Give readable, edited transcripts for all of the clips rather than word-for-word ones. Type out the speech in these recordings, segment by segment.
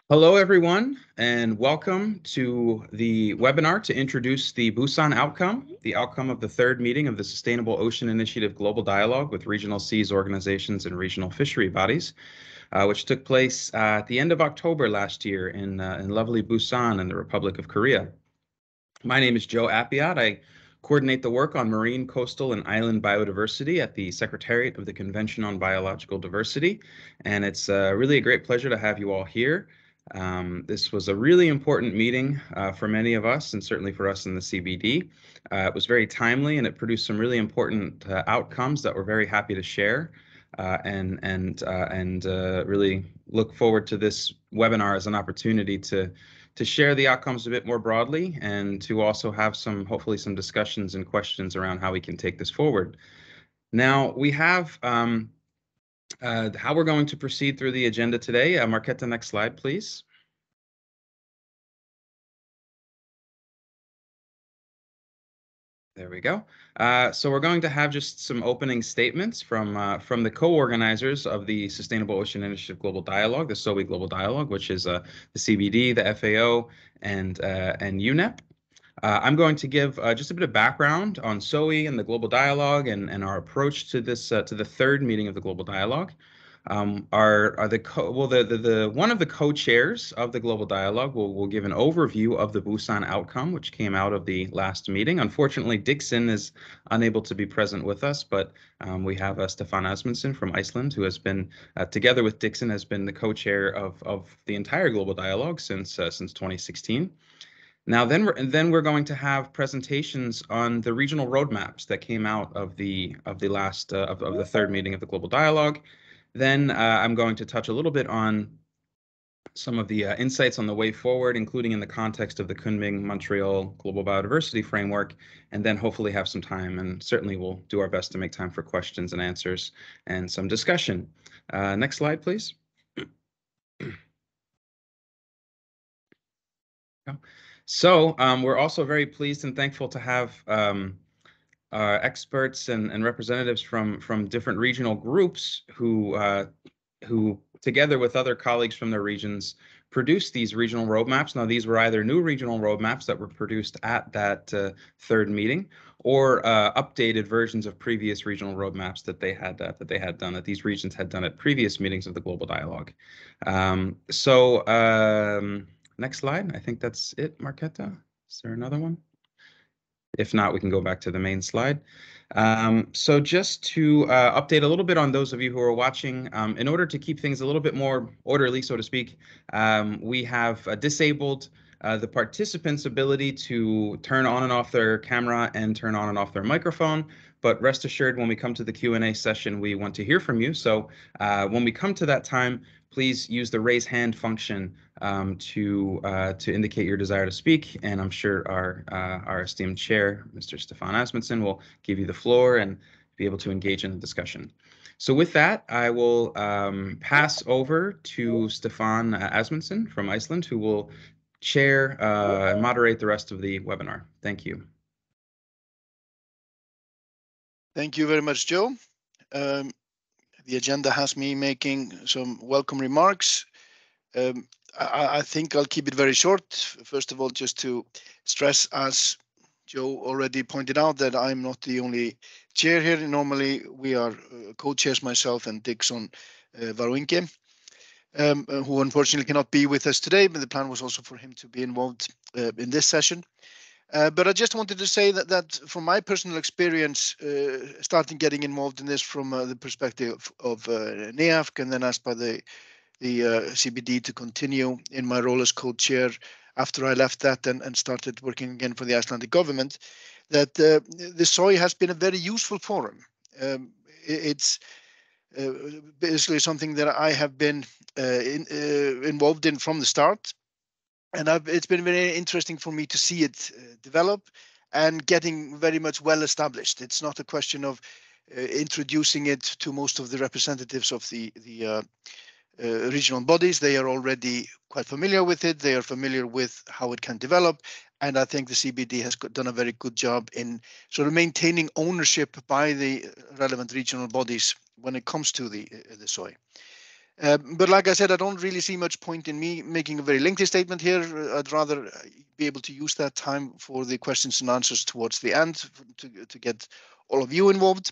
Hello, everyone, and welcome to the webinar to introduce the Busan Outcome, the outcome of the third meeting of the Sustainable Ocean Initiative Global Dialogue with regional seas organizations and regional fishery bodies, which took place at the end of October last year in lovely Busan in the Republic of Korea. My name is Joe Appiat. I coordinate the work on marine, coastal, and island biodiversity at the Secretariat of the Convention on Biological Diversity, and it's really a great pleasure to have you all here. This was a really important meeting for many of us, and certainly for us in the CBD. It was very timely, and it produced some really important outcomes that we're very happy to share, and really look forward to this webinar as an opportunity to share the outcomes a bit more broadly, and to also have hopefully some discussions and questions around how we can take this forward. Now, we have how we're going to proceed through the agenda today. Marketa, next slide, please. There we go. So we're going to have just some opening statements from the co-organizers of the Sustainable Ocean Initiative Global Dialogue, the SOI Global Dialogue, which is the CBD, the FAO, and UNEP. I'm going to give just a bit of background on SOI and the Global Dialogue and our approach to this to the third meeting of the Global Dialogue. One of the co-chairs of the Global Dialogue will give an overview of the Busan Outcome, which came out of the last meeting. Unfortunately, Dixon is unable to be present with us, but we have Stefan Asmundsson from Iceland, who has been, together with Dixon, has been the co-chair of the entire Global Dialogue since 2016. Now, then we're going to have presentations on the regional roadmaps that came out of the last of the third meeting of the Global Dialogue. Then I'm going to touch a little bit on some of the insights on the way forward, including in the context of the Kunming-Montreal Global Biodiversity Framework, and then hopefully have some time, and certainly we'll do our best to make time for questions and answers and some discussion. Next slide, please. So we're also very pleased and thankful to have experts and representatives from different regional groups who together with other colleagues from their regions produced these regional roadmaps. Now, these were either new regional roadmaps that were produced at that third meeting, or updated versions of previous regional roadmaps that they had done, that these regions had done at previous meetings of the Global Dialogue. Next slide. I think that's it, Marketa. Is there another one? If not, we can go back to the main slide. So just to update a little bit on those of you who are watching, in order to keep things a little bit more orderly, so to speak, we have disabled the participants' ability to turn on and off their camera and turn on and off their microphone. But rest assured, when we come to the Q&A session, we want to hear from you. So when we come to that time, please use the raise hand function to indicate your desire to speak, and I'm sure our esteemed chair, Mr. Stefan Asmundsson, will give you the floor and be able to engage in the discussion. So with that, I will pass over to Stefan Asmundsson from Iceland, who will chair and moderate the rest of the webinar. Thank you. Thank you very much, Joe. The agenda has me making some welcome remarks. I think I'll keep it very short. First of all, just to stress, as Joe already pointed out, that I'm not the only chair here. Normally, we are co-chairs, myself and Dixon Varuinke, who unfortunately cannot be with us today, but the plan was also for him to be involved in this session. But I just wanted to say that from my personal experience, starting getting involved in this from the perspective of NEAFC, and then asked by the CBD to continue in my role as co-chair after I left that and started working again for the Icelandic government, that the SOI has been a very useful forum. It's basically something that I have been involved in from the start. And it's been very interesting for me to see it develop and getting very much well established. It's not a question of introducing it to most of the representatives of the regional bodies. They are already quite familiar with it. They are familiar with how it can develop. And I think the CBD has done a very good job in sort of maintaining ownership by the relevant regional bodies when it comes to the SOI. But like I said, I don't really see much point in me making a very lengthy statement here. I'd rather be able to use that time for the questions and answers towards the end to get all of you involved.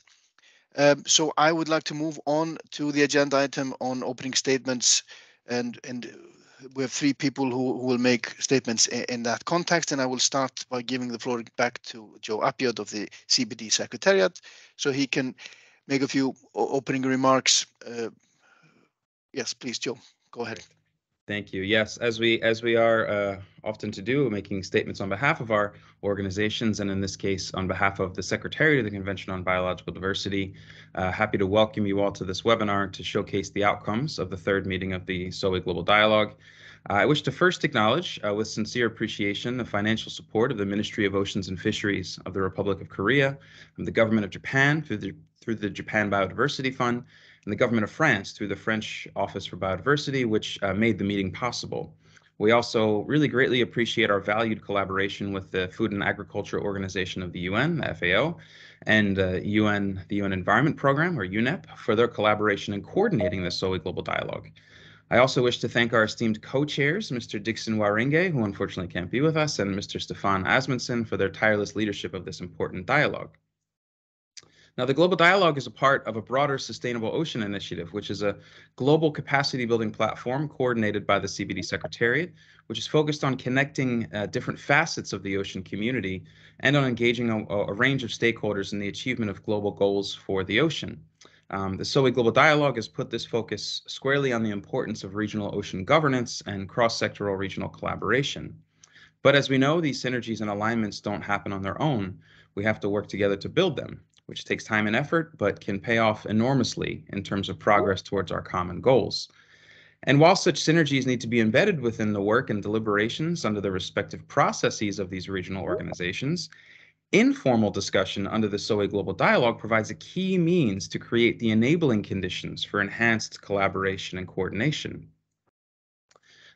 So I would like to move on to the agenda item on opening statements, and we have 3 people who will make statements in that context, and I will start by giving the floor back to Joe Appiod of the CBD Secretariat, so he can make a few opening remarks. Yes, please, Joe, go ahead. Thank you. Yes, as we are often to do, making statements on behalf of our organizations, and in this case, on behalf of the Secretariat of the Convention on Biological Diversity, happy to welcome you all to this webinar to showcase the outcomes of the 3rd meeting of the SOI Global Dialogue. I wish to first acknowledge, with sincere appreciation, the financial support of the Ministry of Oceans and Fisheries of the Republic of Korea, and the Government of Japan through the Japan Biodiversity Fund, and the Government of France through the French Office for Biodiversity, which made the meeting possible. We also really greatly appreciate our valued collaboration with the Food and Agriculture Organization of the UN, the FAO, and the UN Environment Program, or UNEP, for their collaboration in coordinating the SOI Global Dialogue. I also wish to thank our esteemed co-chairs, Mr. Dixon Waringe, who unfortunately can't be with us, and Mr. Stefan Asmundsen for their tireless leadership of this important dialogue. Now, the Global Dialogue is a part of a broader Sustainable Ocean Initiative, which is a global capacity building platform coordinated by the CBD Secretariat, which is focused on connecting different facets of the ocean community and on engaging a range of stakeholders in the achievement of global goals for the ocean. The SOI Global Dialogue has put this focus squarely on the importance of regional ocean governance and cross-sectoral regional collaboration. But as we know, these synergies and alignments don't happen on their own. We have to work together to build them, which takes time and effort, but can pay off enormously in terms of progress towards our common goals. And while such synergies need to be embedded within the work and deliberations under the respective processes of these regional organizations, informal discussion under the SOI Global Dialogue provides a key means to create the enabling conditions for enhanced collaboration and coordination.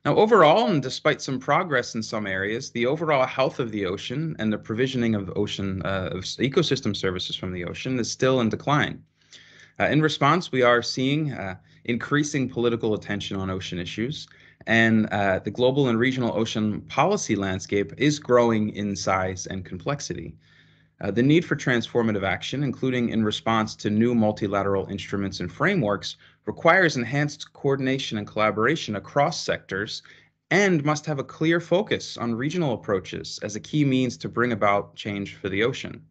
Now, overall, and despite some progress in some areas, the overall health of the ocean and the provisioning of ocean of ecosystem services from the ocean is still in decline. In response, we are seeing increasing political attention on ocean issues, and the global and regional ocean policy landscape is growing in size and complexity. The need for transformative action, including in response to new multilateral instruments and frameworks, requires enhanced coordination and collaboration across sectors and must have a clear focus on regional approaches as a key means to bring about change for the ocean.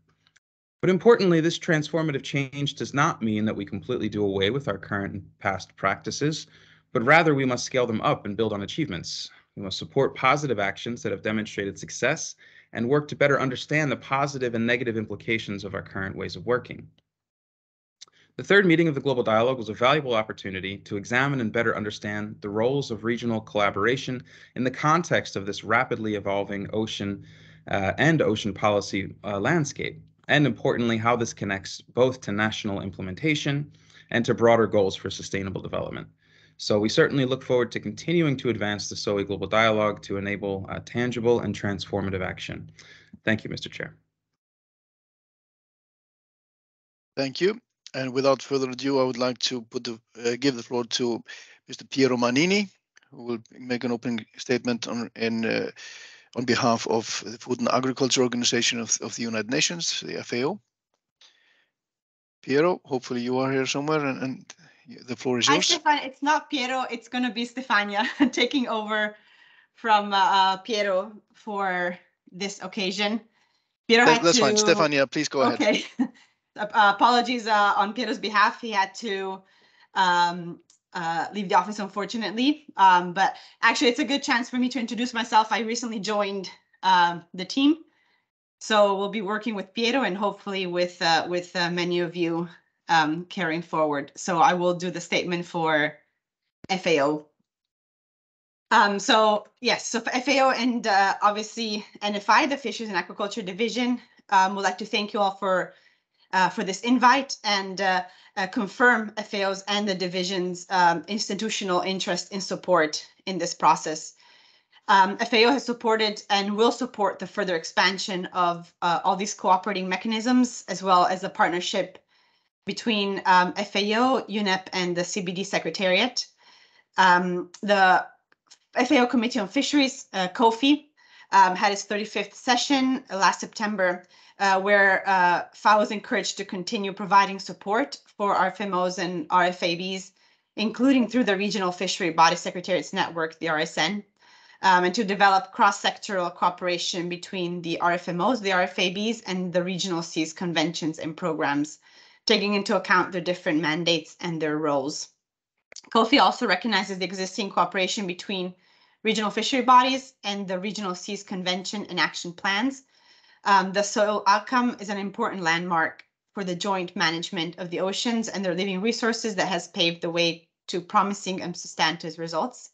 But importantly, this transformative change does not mean that we completely do away with our current and past practices, but rather we must scale them up and build on achievements. We must support positive actions that have demonstrated success and work to better understand the positive and negative implications of our current ways of working. The 3rd meeting of the Global Dialogue was a valuable opportunity to examine and better understand the roles of regional collaboration in the context of this rapidly evolving ocean and ocean policy landscape, and importantly, how this connects both to national implementation and to broader goals for sustainable development. So we certainly look forward to continuing to advance the SOI Global Dialogue to enable tangible and transformative action. Thank you, Mr. Chair. Thank you. And without further ado, I would like to give the floor to Mr. Piero Manini, who will make an opening statement on behalf of the Food and Agriculture Organization of the United Nations, the FAO. Piero, hopefully you are here somewhere, and the floor is yours. Hi, Stefan. It's not Piero. It's going to be Stefania taking over from Piero for this occasion. Piero That's fine. Stefania, please go ahead. Okay. Apologies on Piero's behalf. He had to leave the office, unfortunately. But actually, it's a good chance for me to introduce myself. I recently joined the team. So we'll be working with Piero and hopefully with many of you carrying forward. So I will do the statement for FAO. So yes, so for FAO and obviously NFI, the Fisheries and Aquaculture Division, would like to thank you all for this invite and confirm FAO's and the division's institutional interest in support in this process. FAO has supported and will support the further expansion of all these cooperating mechanisms, as well as the partnership between FAO, UNEP, and the CBD Secretariat. The FAO Committee on Fisheries, COFI, had its 35th session last September, where FAO was encouraged to continue providing support for RFMOs and RFABs, including through the Regional Fishery Body Secretariats Network, the RSN, and to develop cross-sectoral cooperation between the RFMOs, the RFABs, and the regional seas conventions and programs, taking into account their different mandates and their roles. COFI also recognizes the existing cooperation between regional fishery bodies and the Regional Seas Convention and action plans. The SOI Outcome is an important landmark for the joint management of the oceans and their living resources that has paved the way to promising and substantive results.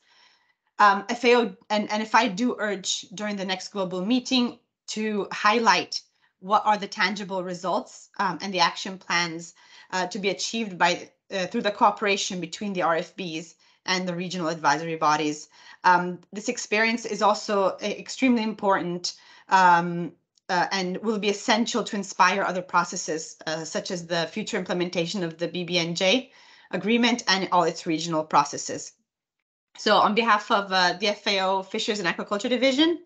FAO and NFI do urge during the next global meeting to highlight what are the tangible results and the action plans to be achieved by through the cooperation between the RFBs and the regional advisory bodies. This experience is also extremely important and will be essential to inspire other processes, such as the future implementation of the BBNJ agreement and all its regional processes. So on behalf of the FAO Fisheries and Aquaculture Division,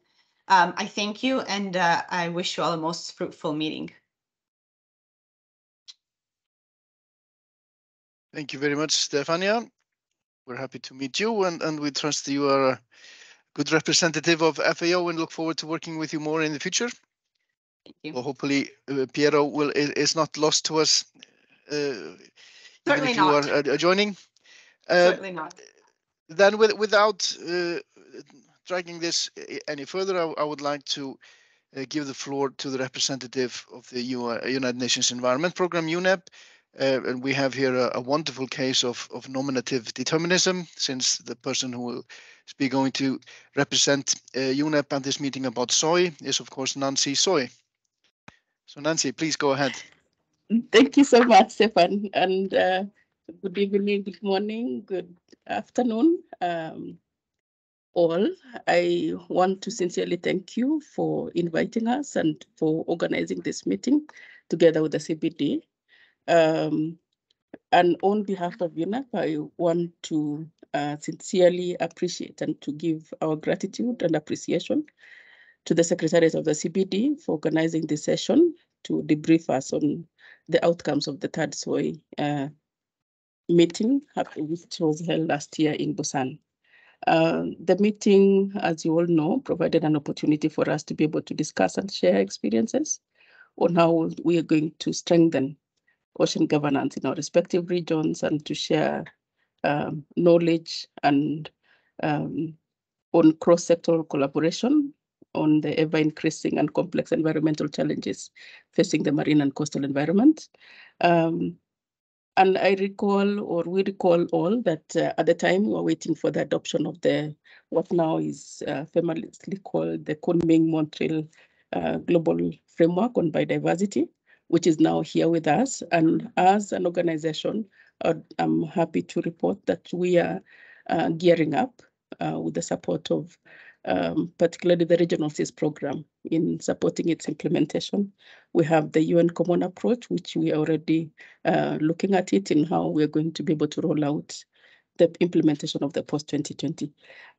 I thank you and I wish you all a most fruitful meeting. Thank you very much, Stefania. We're happy to meet you, and we trust you are a good representative of FAO and look forward to working with you more in the future. Thank you. Well, hopefully, Piero is not lost to us, even if you are joining. Certainly not. Then, without dragging this any further, I would like to give the floor to the representative of the United Nations Environment Programme, UNEP. And we have here a wonderful case of nominative determinism, since the person who will be going to represent UNEP at this meeting about SOI is, of course, Nancy SOI. So, Nancy, please go ahead. Thank you so much, Stefan. And good evening, good morning, good afternoon, all. I want to sincerely thank you for inviting us and for organizing this meeting together with the CBD. And on behalf of UNEP, I want to sincerely appreciate and to give our gratitude and appreciation to the Secretariat of the CBD for organizing this session to debrief us on the outcomes of the third SOI meeting, which was held last year in Busan. The meeting, as you all know, provided an opportunity for us to be able to discuss and share experiences on how we are going to strengthen ocean governance in our respective regions and to share knowledge and on cross-sectoral collaboration on the ever-increasing and complex environmental challenges facing the marine and coastal environment. And I recall, or we recall all, that at the time we were waiting for the adoption of what now is famously called the Kunming-Montreal Global Framework on Biodiversity, which is now here with us. And as an organization, I'm happy to report that we are gearing up with the support of particularly the Regional Seas Program in supporting its implementation. We have the UN Common Approach, which we are already looking at it in how we're going to be able to roll out the implementation of the post-2020.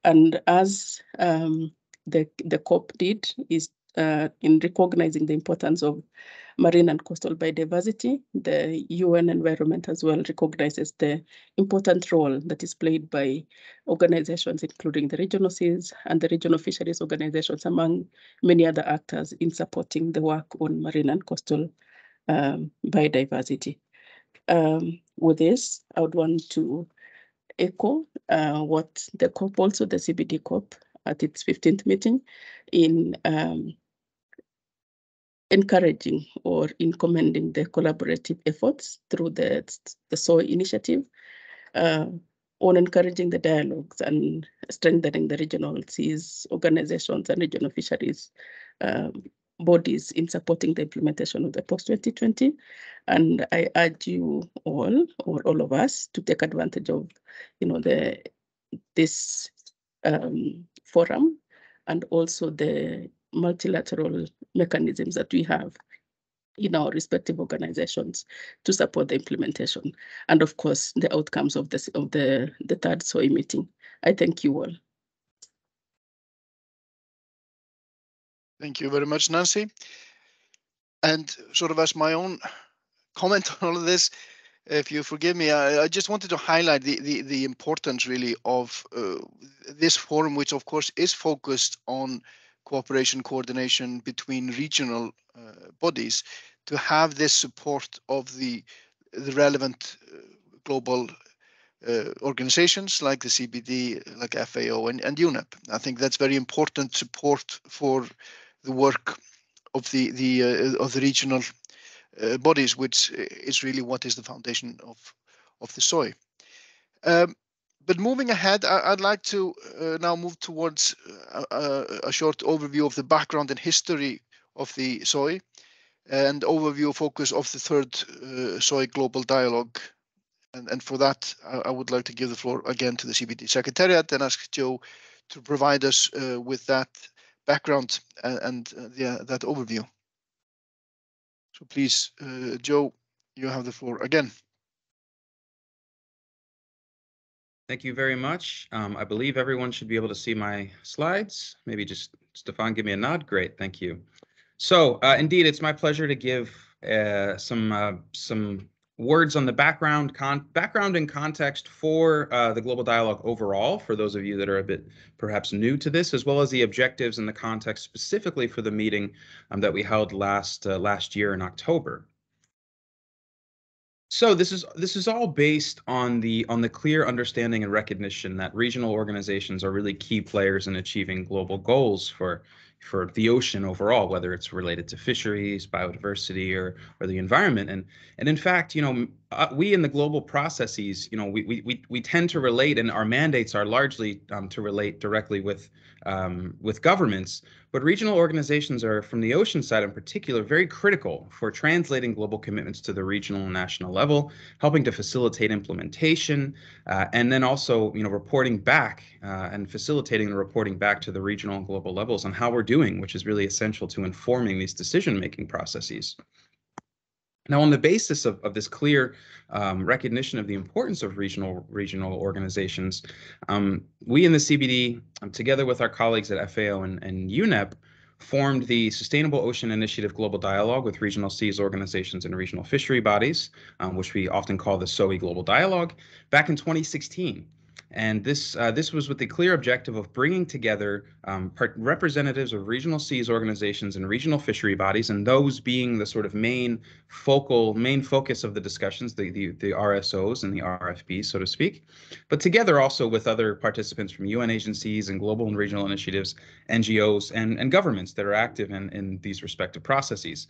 And as the COP did, is in recognizing the importance of marine and coastal biodiversity, the UN Environment as well recognizes the important role that is played by organizations, including the regional seas and the regional fisheries organizations, among many other actors in supporting the work on marine and coastal biodiversity. With this, I would want to echo what the COP, also the CBD COP, at its 15th meeting, in encouraging or in commending the collaborative efforts through the SOI initiative on encouraging the dialogues and strengthening the regional seas organizations and regional fisheries bodies in supporting the implementation of the post-2020. And I urge you all, or all of us, to take advantage of, this forum and also the multilateral mechanisms that we have in our respective organizations to support the implementation and, of course, the outcomes of the third SOI meeting. I thank you all. Thank you very much, Nancy. And sort of as my own comment on all of this, if you forgive me, I just wanted to highlight the importance really of this forum, which of course is focused on cooperation, coordination between regional bodies, to have this support of the relevant global organizations like the CBD, like FAO and UNEP. I think that's very important support for the work of the regional bodies, which is really what is the foundation of the SOI. But moving ahead, I'd like to now move towards a short overview of the background and history of the SOI, and overview focus of the third SOI Global Dialogue. And for that, I would like to give the floor again to the CBD Secretariat and ask Joe to provide us with that background and that overview. So please, Joe, you have the floor again. Thank you very much. I believe everyone should be able to see my slides. Maybe just Stefan, give me a nod. Great, thank you. So indeed, it's my pleasure to give some words on the background and context for the Global Dialogue overall, for those of you that are a bit perhaps new to this, as well as the objectives and the context specifically for the meeting that we held last year in October. So this is all based on the clear understanding and recognition that regional organizations are really key players in achieving global goals for the ocean overall, whether it's related to fisheries, biodiversity, or the environment. And in fact, we in the global processes, we tend to relate, and our mandates are largely to relate directly with governments. But regional organizations are, from the ocean side in particular, very critical for translating global commitments to the regional and national level, helping to facilitate implementation, and then also, reporting back and facilitating the reporting back to the regional and global levels on how we're doing, which is really essential to informing these decision-making processes. Now, on the basis of this clear recognition of the importance of regional organizations, we in the CBD, together with our colleagues at FAO and UNEP, formed the Sustainable Ocean Initiative Global Dialogue with regional seas organizations and regional fishery bodies, which we often call the SOI Global Dialogue, back in 2016. And this was with the clear objective of bringing together representatives of regional seas organizations and regional fishery bodies, and those being the sort of main focus of the discussions, the RSOs and the RFBs, so to speak, but together also with other participants from UN agencies and global and regional initiatives, NGOs, and governments that are active in these respective processes.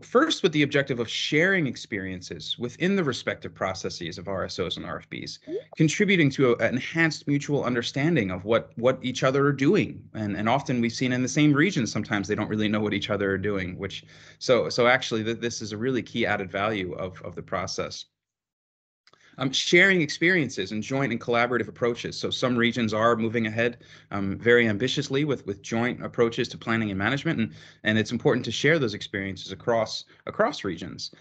First, with the objective of sharing experiences within the respective processes of RSOs and RFBs, contributing to an enhanced mutual understanding of what each other are doing. And often we've seen in the same region, sometimes they don't really know what each other are doing, so actually this is a really key added value of the process. Sharing experiences and joint and collaborative approaches. So some regions are moving ahead very ambitiously with joint approaches to planning and management, and it's important to share those experiences across regions.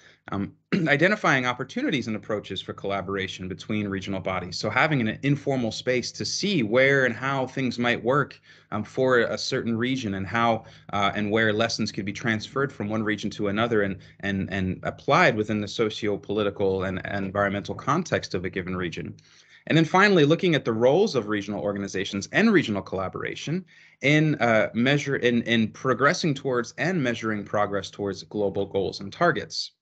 Identifying opportunities and approaches for collaboration between regional bodies. So having an informal space to see where and how things might work for a certain region, and how and where lessons could be transferred from one region to another and applied within the socio-political and environmental context of a given region. And then finally, looking at the roles of regional organizations and regional collaboration in progressing towards and measuring progress towards global goals and targets.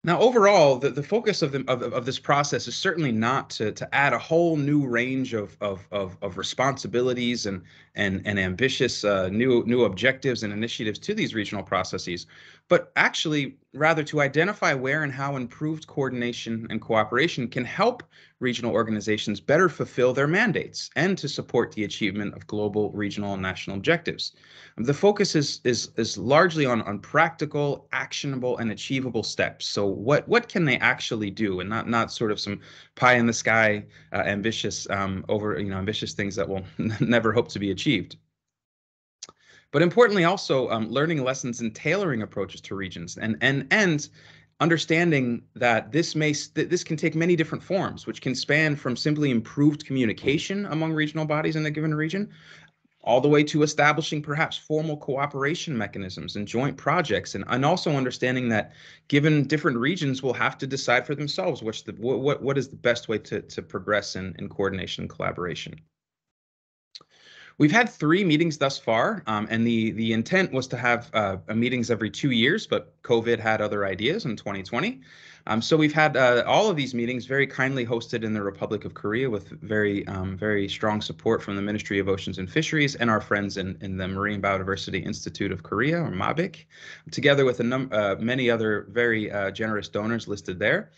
Now, overall, the focus of this process is certainly not to add a whole new range of responsibilities and ambitious new objectives and initiatives to these regional processes, but actually rather to identify where and how improved coordination and cooperation can help regional organizations better fulfill their mandates and to support the achievement of global, regional, and national objectives. The focus is largely on practical, actionable, and achievable steps. So what can they actually do, and not sort of some pie in the sky ambitious things that will never hope to be achieved. But importantly, also learning lessons and tailoring approaches to regions, and understanding that this can take many different forms, which can span from simply improved communication among regional bodies in a given region, all the way to establishing perhaps formal cooperation mechanisms and joint projects, and also understanding that given different regions will have to decide for themselves what is the best way to progress in coordination and collaboration. We've had 3 meetings thus far, and the intent was to have meetings every 2 years, but COVID had other ideas in 2020. So we've had all of these meetings very kindly hosted in the Republic of Korea with very strong support from the Ministry of Oceans and Fisheries and our friends in the Marine Biodiversity Institute of Korea, or MABIC, together with many other very generous donors listed there,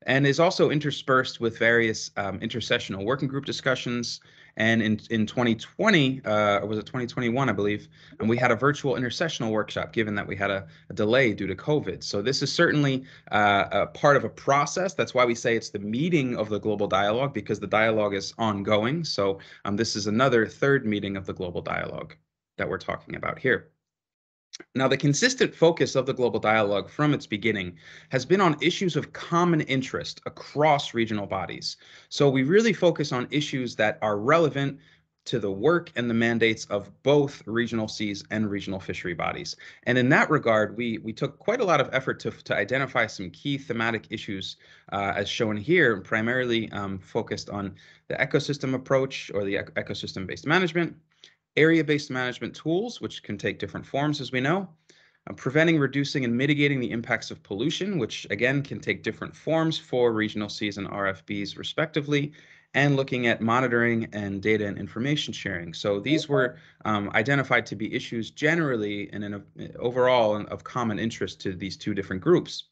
and is also interspersed with various intersessional working group discussions. And in 2020, or was it 2021, I believe, and we had a virtual intersessional workshop, given that we had a delay due to COVID. So this is certainly a part of a process. That's why we say it's the meeting of the Global Dialogue, because the dialogue is ongoing. So this is another 3rd meeting of the Global Dialogue that we're talking about here. Now, the consistent focus of the Global Dialogue from its beginning has been on issues of common interest across regional bodies. So we really focus on issues that are relevant to the work and the mandates of both regional seas and regional fishery bodies. And in that regard, we took quite a lot of effort to identify some key thematic issues as shown here, primarily focused on the ecosystem approach, or the ecosystem-based management, area-based management tools, which can take different forms, as we know, preventing, reducing, and mitigating the impacts of pollution, which again can take different forms for regional seas and RFBs respectively, and looking at monitoring and data and information sharing. So these were identified to be issues generally and overall of common interest to these 2 different groups.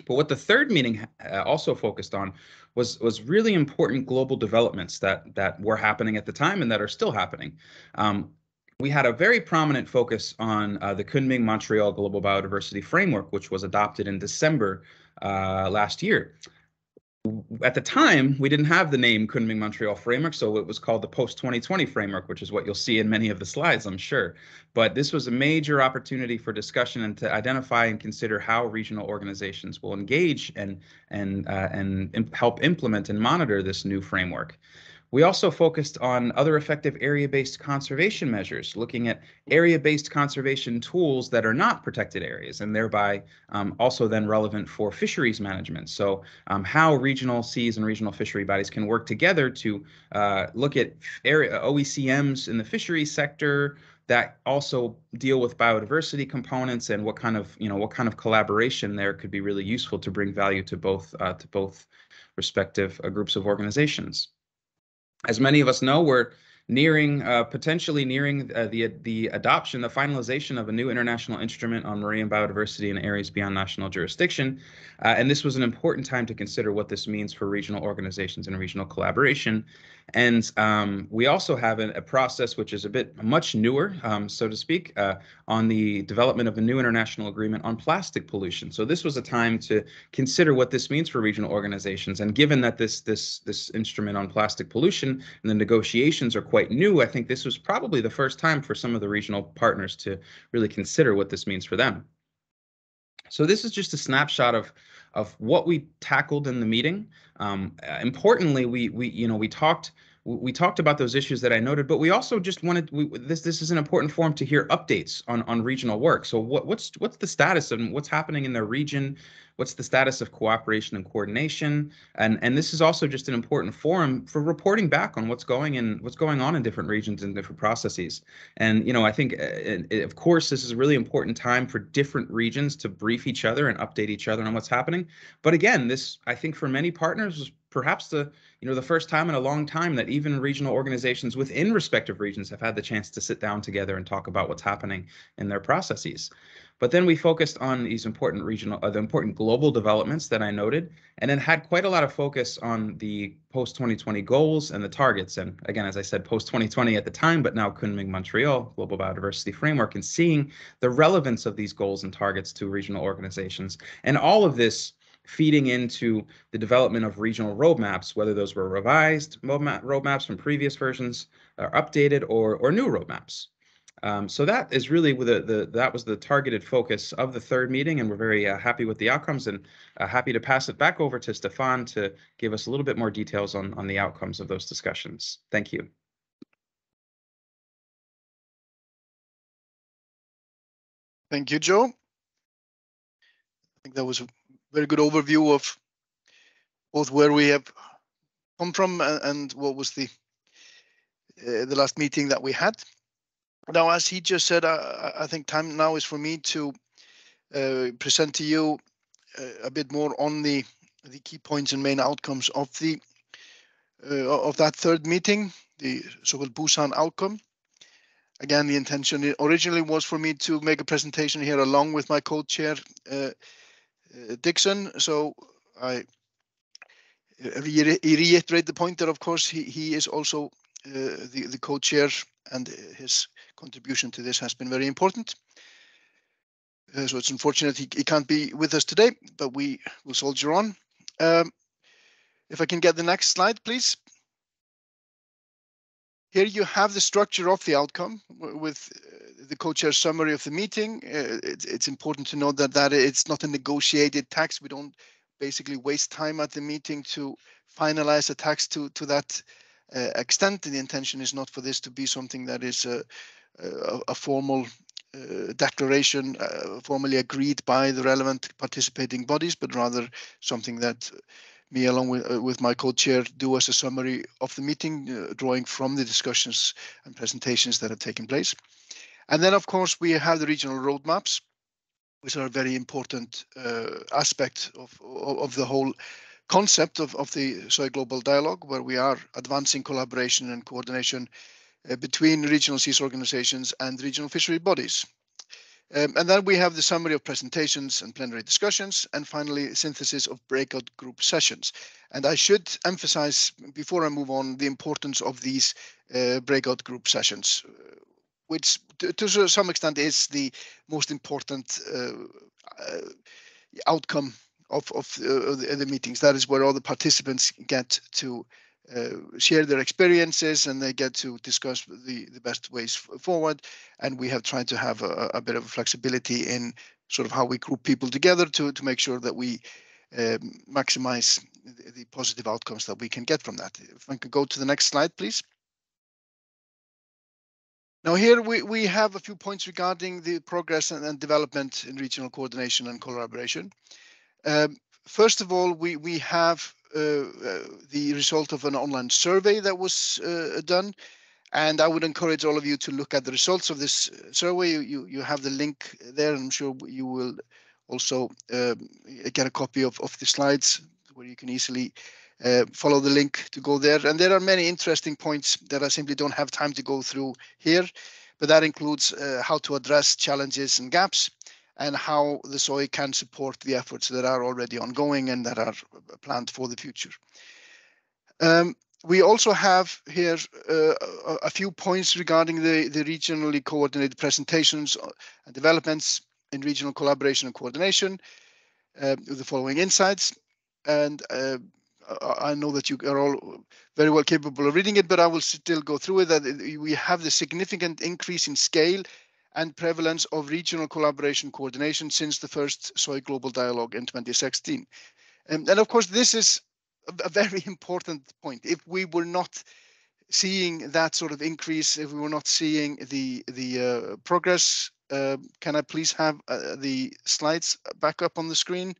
But what the 3rd meeting also focused on was really important global developments that were happening at the time and that are still happening. We had a very prominent focus on the Kunming-Montreal Global Biodiversity Framework, which was adopted in December last year. At the time, we didn't have the name Kunming-Montreal Framework, so it was called the Post-2020 Framework, which is what you'll see in many of the slides, I'm sure. But this was a major opportunity for discussion and to identify and consider how regional organizations will engage and help implement and monitor this new framework. We also focused on other effective area-based conservation measures, looking at area-based conservation tools that are not protected areas, and thereby also then relevant for fisheries management. So how regional seas and regional fishery bodies can work together to look at OECMs in the fisheries sector that also deal with biodiversity components, and what kind of collaboration there could be really useful to bring value to both respective groups of organizations. As many of us know, we're potentially nearing the adoption, the finalization of a new international instrument on marine biodiversity in areas beyond national jurisdiction. And this was an important time to consider what this means for regional organizations and regional collaboration. And we also have a process which is much newer, so to speak, on the development of a new international agreement on plastic pollution. So this was a time to consider what this means for regional organizations. And given that this instrument on plastic pollution and the negotiations are quite new, I think this was probably the first time for some of the regional partners to really consider what this means for them. So this is just a snapshot of what we tackled in the meeting. Importantly, we talked about those issues that I noted, but we also just wanted this is an important forum to hear updates on regional work. So what's the status and what's happening in their region? What's the status of cooperation and coordination? And this is also just an important forum for reporting back on what's going on in different regions and different processes. And I think of course this is a really important time for different regions to brief each other and update each other on what's happening. But again, this, I think, for many partners was perhaps the first time in a long time that even regional organizations within respective regions have had the chance to sit down together and talk about what's happening in their processes. But then we focused on these important the important global developments that I noted, and then had quite a lot of focus on the post-2020 goals and the targets. And again, as I said, post-2020 at the time, but now Kunming-Montreal Global Biodiversity Framework, and seeing the relevance of these goals and targets to regional organizations. And all of this feeding into the development of regional roadmaps, whether those were revised roadmaps from previous versions, or updated, or new roadmaps. So that is really that was the targeted focus of the third meeting, and we're very happy with the outcomes, and happy to pass it back over to Stefan to give us a little bit more details on the outcomes of those discussions. Thank you. Thank you, Joe. I think that was a very good overview of both where we have come from and what was the last meeting that we had. Now, as he just said, I think time now is for me to present to you a bit more on the key points and main outcomes of that third meeting, the so-called Busan Outcome. Again, the intention originally was for me to make a presentation here along with my co-chair, Dixon. So I reiterate the point that, of course, he is also the co-chair, and his contribution to this has been very important. So it's unfortunate he can't be with us today, but we will soldier on. If I can get the next slide, please. Here you have the structure of the outcome with the co-chair summary of the meeting. It's important to note that it's not a negotiated text. We don't basically waste time at the meeting to finalize a text to that extent. The intention is not for this to be something that is a formal declaration formally agreed by the relevant participating bodies, but rather something that me, along with my co-chair, do as a summary of the meeting, drawing from the discussions and presentations that have taken place. And then, of course, we have the regional roadmaps, which are a very important aspect of the whole concept of the SOI Global Dialogue, where we are advancing collaboration and coordination between regional seas organizations and regional fishery bodies. And then we have the summary of presentations and plenary discussions, and finally, synthesis of breakout group sessions. And I should emphasize, before I move on, the importance of these breakout group sessions, which to some extent is the most important outcome of the meetings. That is where all the participants get to share their experiences, and they get to discuss the best ways forward. And we have tried to have a bit of flexibility in sort of how we group people together to make sure that we maximize the positive outcomes that we can get from that. If I could go to the next slide, please. Now here we have a few points regarding the progress and development in regional coordination and collaboration. First of all, we have the result of an online survey that was done, and I would encourage all of you to look at the results of this survey. You have the link there, and I'm sure you will also get a copy of the slides where you can easily follow the link to go there. And there are many interesting points that I simply don't have time to go through here, but that includes how to address challenges and gaps, and how the SOI can support the efforts that are already ongoing and that are planned for the future. We also have here a few points regarding the regionally coordinated presentations and developments in regional collaboration and coordination, with the following insights. And I know that you are all very well capable of reading it, but I will still go through it. That we have the significant increase in scale and prevalence of regional collaboration coordination since the first SOI Global Dialogue in 2016. And of course, this is a very important point. If we were not seeing that sort of increase, if we were not seeing the progress, can I please have the slides back up on the screen?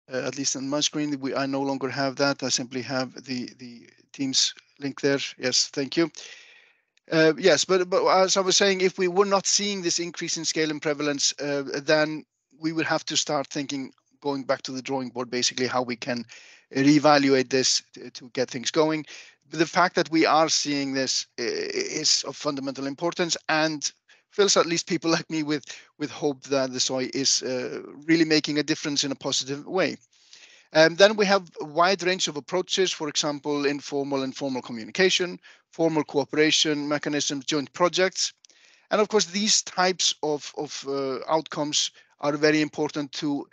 At least on my screen, I no longer have that. I simply have the Teams link there. Yes, thank you. Yes, but as I was saying, if we were not seeing this increase in scale and prevalence, then we would have to start thinking, going back to the drawing board, basically how we can reevaluate this to get things going. But the fact that we are seeing this is of fundamental importance, and fills at least people like me with hope that the SOI is really making a difference in a positive way. And then we have a wide range of approaches, for example, informal and formal communication, formal cooperation mechanisms, joint projects. And of course, these types of outcomes are very important to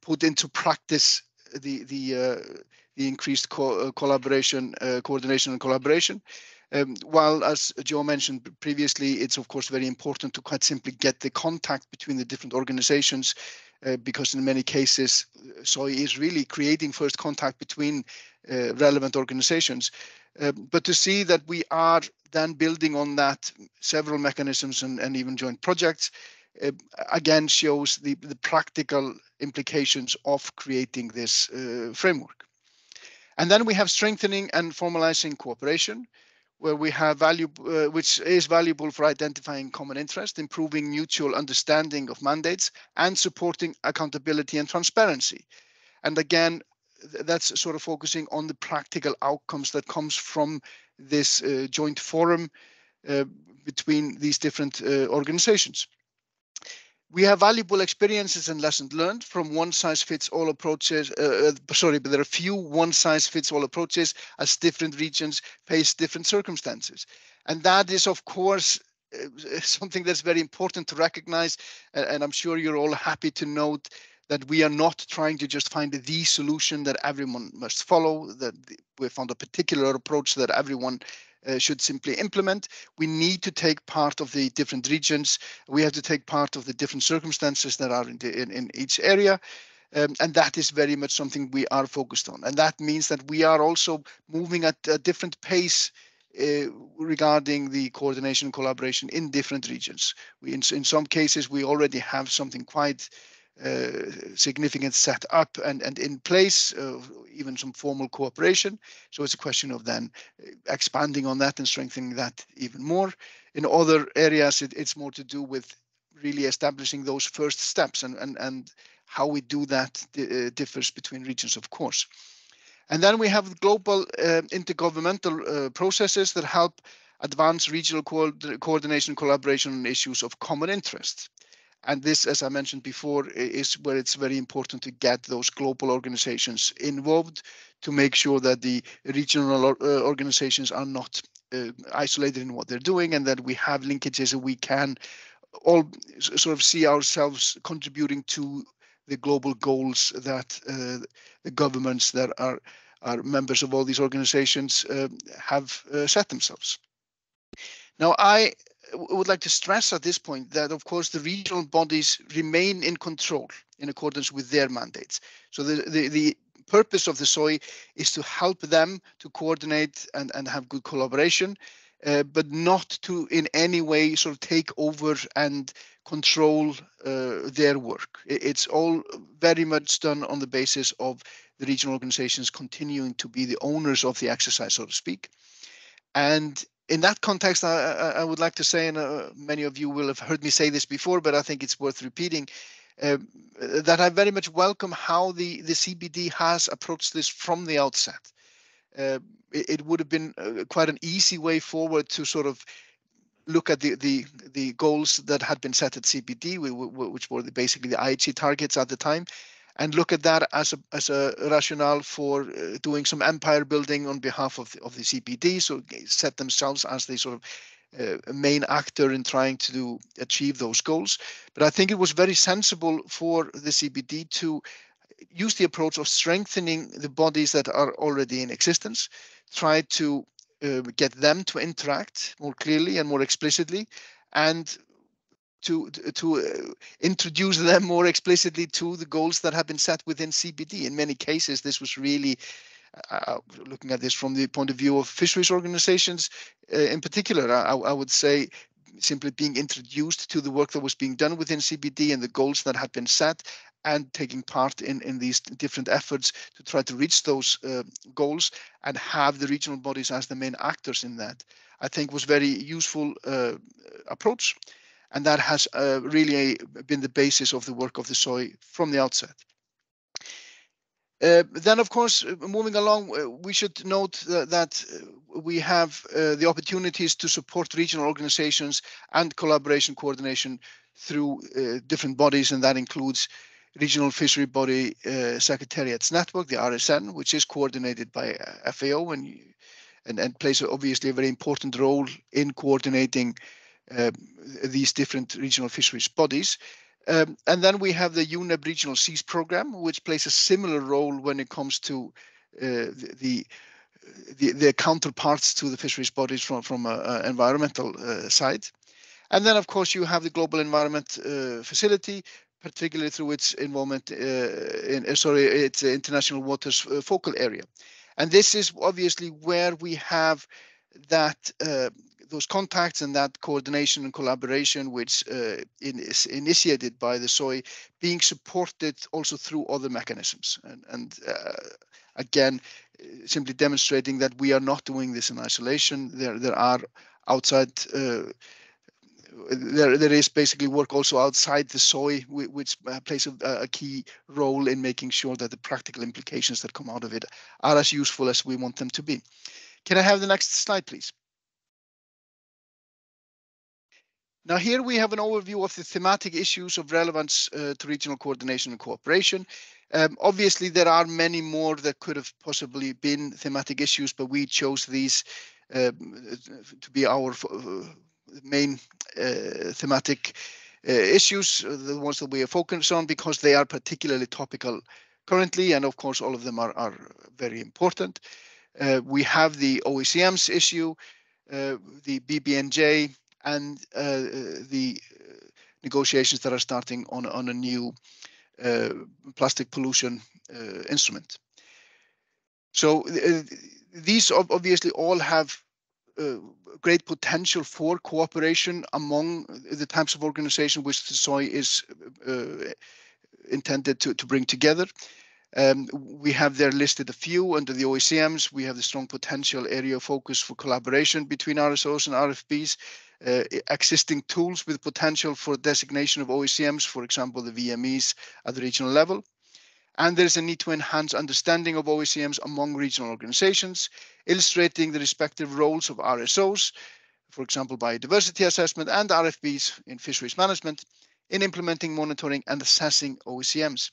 put into practice the increased coordination and collaboration. While, as Joe mentioned previously, it's of course very important to quite simply get the contact between the different organizations, because in many cases, SOI is really creating first contact between relevant organizations. But to see that we are then building on that several mechanisms and even joint projects, again shows the practical implications of creating this framework. And then we have strengthening and formalizing cooperation, where we have value, which is valuable for identifying common interest, improving mutual understanding of mandates, and supporting accountability and transparency. And again, that's sort of focusing on the practical outcomes that comes from this joint forum between these different organizations. We have valuable experiences and lessons learned from one-size-fits-all approaches. But there are few one-size-fits-all approaches, as different regions face different circumstances. And that is, of course, something that's very important to recognize. And I'm sure you're all happy to note that we are not trying to just find the solution that everyone must follow, that we found a particular approach that everyone should simply implement. We need to take part of the different regions. We have to take part of the different circumstances that are in each area. And that is very much something we are focused on. And that means that we are also moving at a different pace regarding the coordination and collaboration in different regions. In some cases, we already have something quite significant set up and in place, even some formal cooperation. So it's a question of then expanding on that and strengthening that even more. In other areas, it's more to do with really establishing those first steps, and how we do that differs between regions, of course. And then we have global intergovernmental processes that help advance regional coordination, collaboration on issues of common interest. And this, as I mentioned before, is where it's very important to get those global organizations involved to make sure that the regional organizations are not isolated in what they're doing, and that we have linkages and we can all sort of see ourselves contributing to the global goals that the governments that are members of all these organizations have set themselves. Now, I would like to stress at this point that, of course, the regional bodies remain in control in accordance with their mandates. So the purpose of the SOI is to help them to coordinate and have good collaboration, but not to in any way sort of take over and control their work. It's all very much done on the basis of the regional organizations continuing to be the owners of the exercise, so to speak. And in that context, I would like to say, and many of you will have heard me say this before, but I think it's worth repeating, that I very much welcome how the CBD has approached this from the outset. It would have been quite an easy way forward to sort of look at the goals that had been set at CBD, which were basically the IHE targets at the time, and look at that as a rationale for doing some empire building on behalf of the CBD. So set themselves as the sort of main actor in trying to achieve those goals. But I think it was very sensible for the CBD to use the approach of strengthening the bodies that are already in existence, try to get them to interact more clearly and more explicitly, and to introduce them more explicitly to the goals that have been set within CBD. In many cases, this was really looking at this from the point of view of fisheries organizations in particular. I would say simply being introduced to the work that was being done within CBD and the goals that had been set, and taking part in these different efforts to try to reach those goals and have the regional bodies as the main actors in that, I think was very useful approach. And that has really been the basis of the work of the SOI from the outset. Then, of course, moving along, we should note that we have the opportunities to support regional organizations and collaboration coordination through different bodies, and that includes Regional Fishery Body Secretariats Network, the RSN, which is coordinated by FAO and plays obviously a very important role in coordinating these different regional fisheries bodies. And then we have the UNEP Regional Seas Program, which plays a similar role when it comes to the the counterparts to the fisheries bodies from an environmental side. And then, of course, you have the Global Environment Facility, particularly through its involvement its international waters focal area. And this is obviously where we have that those contacts and that coordination and collaboration, which is initiated by the SOI, being supported also through other mechanisms. And again, simply demonstrating that we are not doing this in isolation. There are outside. There is basically work also outside the SOI, which plays a key role in making sure that the practical implications that come out of it are as useful as we want them to be. Can I have the next slide, please? Now here we have an overview of the thematic issues of relevance to regional coordination and cooperation. Obviously, there are many more that could have possibly been thematic issues, but we chose these to be our main thematic issues, the ones that we are focused on, because they are particularly topical currently, and of course all of them are very important. We have the OECM's issue, the BBNJ, and the negotiations that are starting on a new plastic pollution instrument. So these obviously all have great potential for cooperation among the types of organization which the SOI is intended to bring together. We have there listed a few under the OECMs. We have the strong potential area of focus for collaboration between RSOs and RFBs, existing tools with potential for designation of OECMs, for example, the VMEs at the regional level. And there is a need to enhance understanding of OECMs among regional organizations, illustrating the respective roles of RSOs, for example, biodiversity assessment, and RFBs in fisheries management, in implementing, monitoring, and assessing OECMs.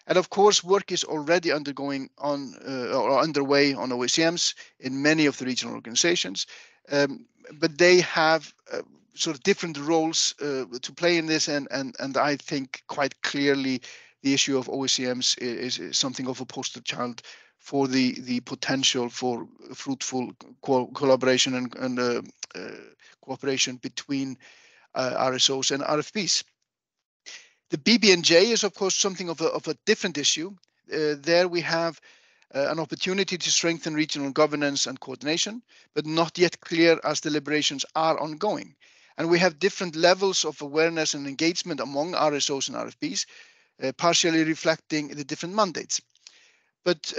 And of course, work is already underway on OECMs in many of the regional organizations, but they have sort of different roles to play in this, and I think quite clearly the issue of OECMs is something of a poster child for the potential for fruitful collaboration and cooperation between RSOs and RFBs. The BBNJ is, of course, something of a different issue. There we have an opportunity to strengthen regional governance and coordination, but not yet clear as deliberations are ongoing. And we have different levels of awareness and engagement among RSOs and RFBs, partially reflecting the different mandates. But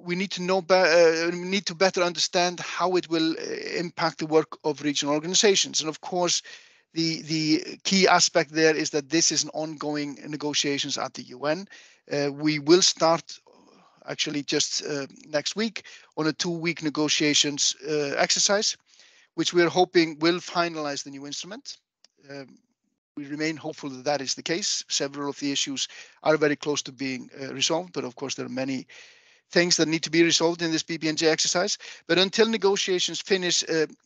we need to better understand how it will impact the work of regional organizations. And of course, the key aspect there is that this is an ongoing negotiations at the UN. We will start actually just next week on a 2-week negotiations exercise, which we are hoping will finalize the new instrument. We remain hopeful that that is the case. Several of the issues are very close to being resolved, but of course there are many things that need to be resolved in this BBNJ exercise. But until negotiations finish,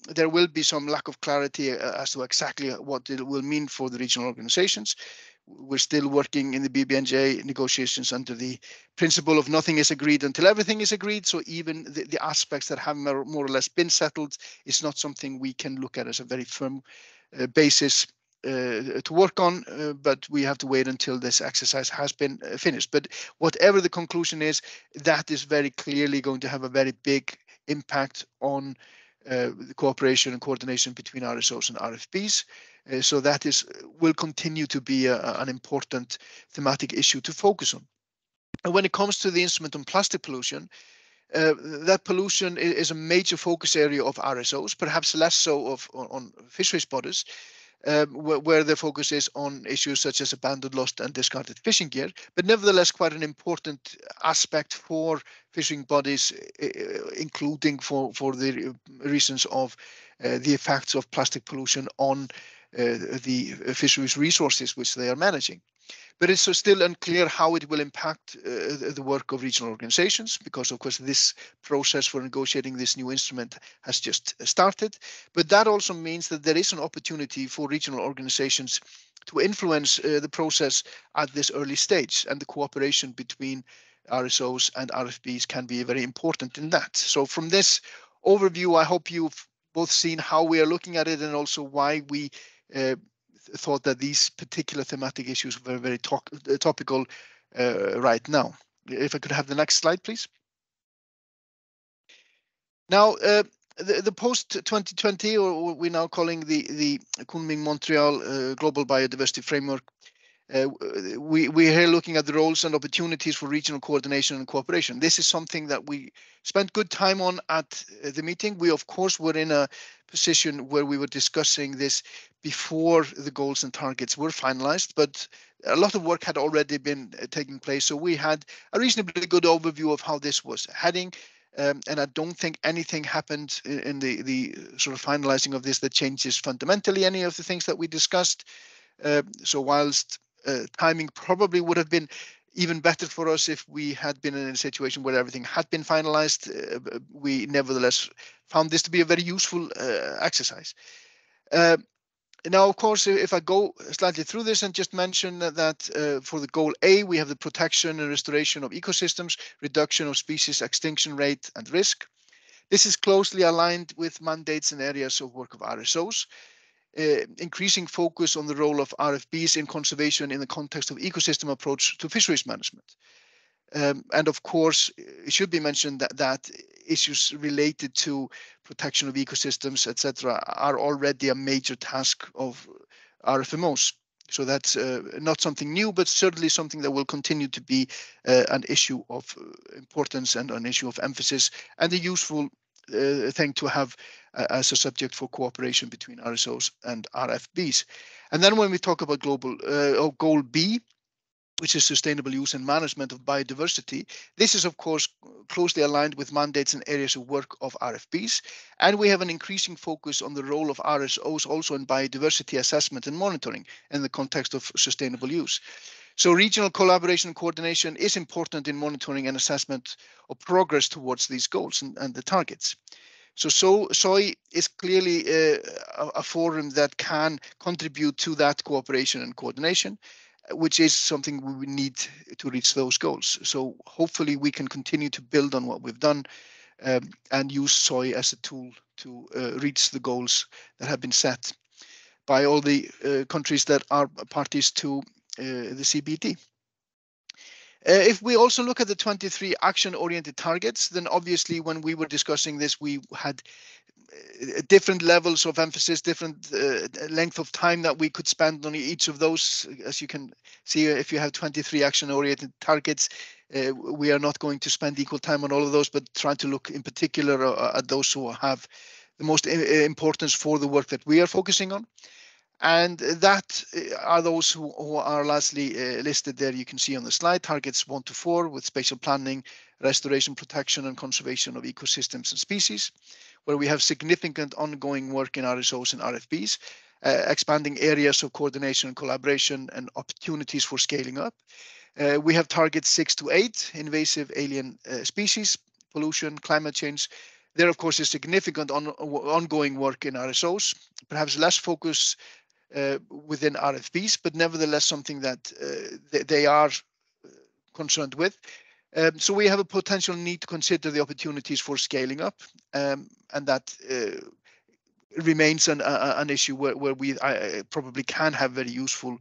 there will be some lack of clarity as to exactly what it will mean for the regional organizations. We're still working in the BBNJ negotiations under the principle of nothing is agreed until everything is agreed. So even the aspects that have more or less been settled is not something we can look at as a very firm basis to work on, but we have to wait until this exercise has been finished. But whatever the conclusion is, that is very clearly going to have a very big impact on the cooperation and coordination between RSOs and RFBs. So that will continue to be an important thematic issue to focus on. And when it comes to the instrument on plastic pollution, that pollution is a major focus area of RSOs, perhaps less so on fisheries bodies, where the focus is on issues such as abandoned, lost, and discarded fishing gear, but nevertheless quite an important aspect for fishing bodies, including for the reasons of the effects of plastic pollution on the fisheries resources which they are managing. But it's still unclear how it will impact the work of regional organizations, because of course this process for negotiating this new instrument has just started. But that also means that there is an opportunity for regional organizations to influence the process at this early stage, and the cooperation between RSOs and RFBs can be very important in that. So from this overview, I hope you've both seen how we are looking at it and also why we thought that these particular thematic issues were very topical right now. If I could have the next slide, please. Now, the post-2020, or what we're now calling the Kunming-Montreal Global Biodiversity Framework, we're here looking at the roles and opportunities for regional coordination and cooperation. This is something that we spent good time on at the meeting. We, of course, were in a position where we were discussing this before the goals and targets were finalized, but a lot of work had already been taking place. So we had a reasonably good overview of how this was heading. And I don't think anything happened in the sort of finalizing of this that changes fundamentally any of the things that we discussed. So whilst timing probably would have been even better for us if we had been in a situation where everything had been finalized, we nevertheless found this to be a very useful exercise. Now, of course, if I go slightly through this and just mention that for the goal A, we have the protection and restoration of ecosystems, reduction of species extinction rate and risk. This is closely aligned with mandates and areas of work of RSOs. Increasing focus on the role of RFBs in conservation in the context of ecosystem approach to fisheries management. And of course, it should be mentioned that issues related to protection of ecosystems, etc., are already a major task of RFMOs. So that's not something new, but certainly something that will continue to be an issue of importance and an issue of emphasis, and a useful thing to have as a subject for cooperation between RSOs and RFBs. And then when we talk about goal B, which is sustainable use and management of biodiversity, this is of course closely aligned with mandates and areas of work of RFBs. And we have an increasing focus on the role of RSOs also in biodiversity assessment and monitoring in the context of sustainable use. So regional collaboration and coordination is important in monitoring and assessment of progress towards these goals and the targets. So SOI is clearly a forum that can contribute to that cooperation and coordination, which is something we need to reach those goals. So hopefully we can continue to build on what we've done and use SOI as a tool to reach the goals that have been set by all the countries that are parties to the CBD. If we also look at the 23 action-oriented targets, then obviously when we were discussing this, we had different levels of emphasis, different length of time that we could spend on each of those. As you can see, if you have 23 action-oriented targets, we are not going to spend equal time on all of those, but try to look in particular at those who have the most importance for the work that we are focusing on. And that are those who are lastly listed there. You can see on the slide, targets 1 to 4 with spatial planning, restoration, protection and conservation of ecosystems and species, where we have significant ongoing work in RSOs and RFBs, expanding areas of coordination and collaboration and opportunities for scaling up. We have targets 6 to 8, invasive alien species, pollution, climate change. There, of course, is significant ongoing work in RSOs, perhaps less focus within RFBs, but nevertheless something that they are concerned with. So we have a potential need to consider the opportunities for scaling up, and that remains an issue where we probably can have very useful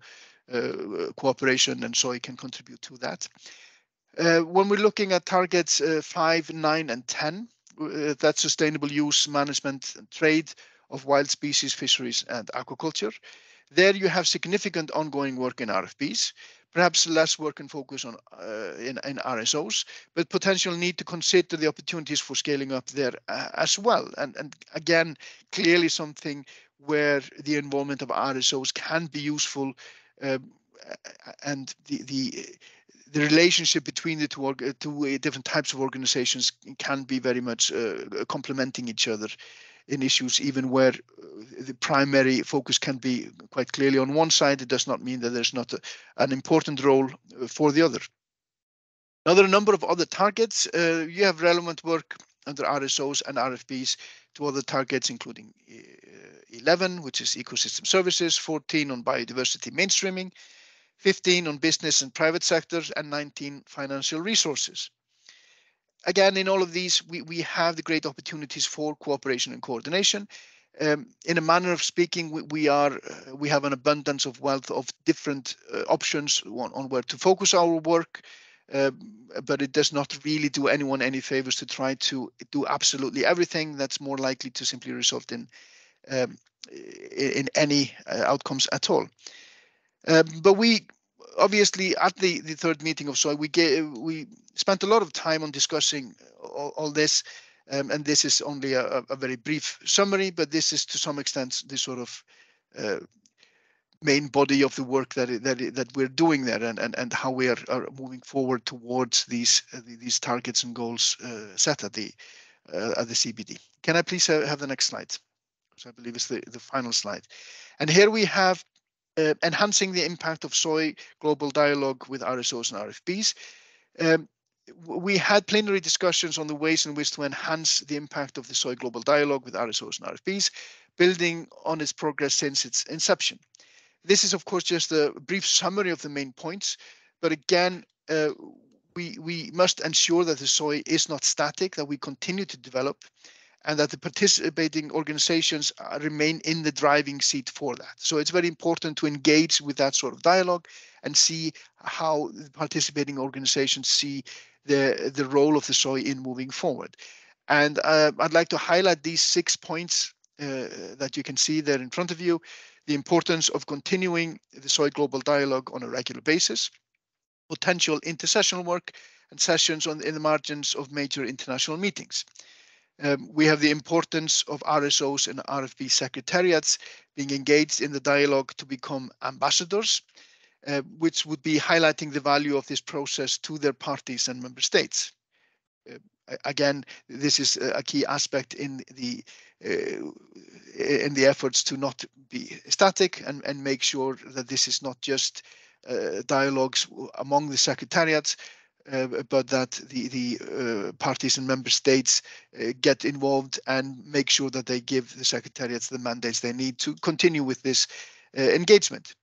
cooperation, and so it can contribute to that. When we're looking at targets 5, 9, and 10, that's sustainable use, management, and trade of wild species, fisheries, and aquaculture. There you have significant ongoing work in RFBs, perhaps less work and focus on in RSOs, but potential need to consider the opportunities for scaling up there as well. And again, clearly something where the involvement of RSOs can be useful, and the relationship between the two different types of organizations can be very much complementing each other in issues, even where the primary focus can be quite clearly on one side. It does not mean that there's not an important role for the other. Now, there are a number of other targets. You have relevant work under RSOs and RFBs to other targets, including 11, which is ecosystem services, 14 on biodiversity mainstreaming, 15 on business and private sectors, and 19 financial resources. Again, in all of these, we have the great opportunities for cooperation and coordination. In a manner of speaking, we have an abundance of wealth of different options on where to focus our work, but it does not really do anyone any favors to try to do absolutely everything. That's more likely to simply result in any outcomes at all. But we obviously at the third meeting of SOI, we spent a lot of time on discussing all this. And this is only a very brief summary, but this is to some extent the sort of main body of the work that we're doing there, and how we are moving forward towards these targets and goals set at the CBD. Can I please have the next slide? Which I believe is the final slide. And here we have enhancing the impact of SOI Global Dialogue with RSOs and RFBs. We had plenary discussions on the ways in which to enhance the impact of the SOI Global Dialogue with RSOs and RFBs, building on its progress since its inception. This is, of course, just a brief summary of the main points, but again, we must ensure that the SOI is not static, that we continue to develop, and that the participating organizations remain in the driving seat for that. So it's very important to engage with that sort of dialogue and see how the participating organizations see the role of the SOI in moving forward. And I'd like to highlight these 6 points that you can see there in front of you. The importance of continuing the SOI Global Dialogue on a regular basis, potential intersessional work and sessions in the margins of major international meetings. We have the importance of RSOs and RFB secretariats being engaged in the dialogue to become ambassadors, which would be highlighting the value of this process to their parties and member states. Again, this is a key aspect in the efforts to not be static and make sure that this is not just dialogues among the secretariats, but that the parties and member states get involved and make sure that they give the secretariats the mandates they need to continue with this engagement.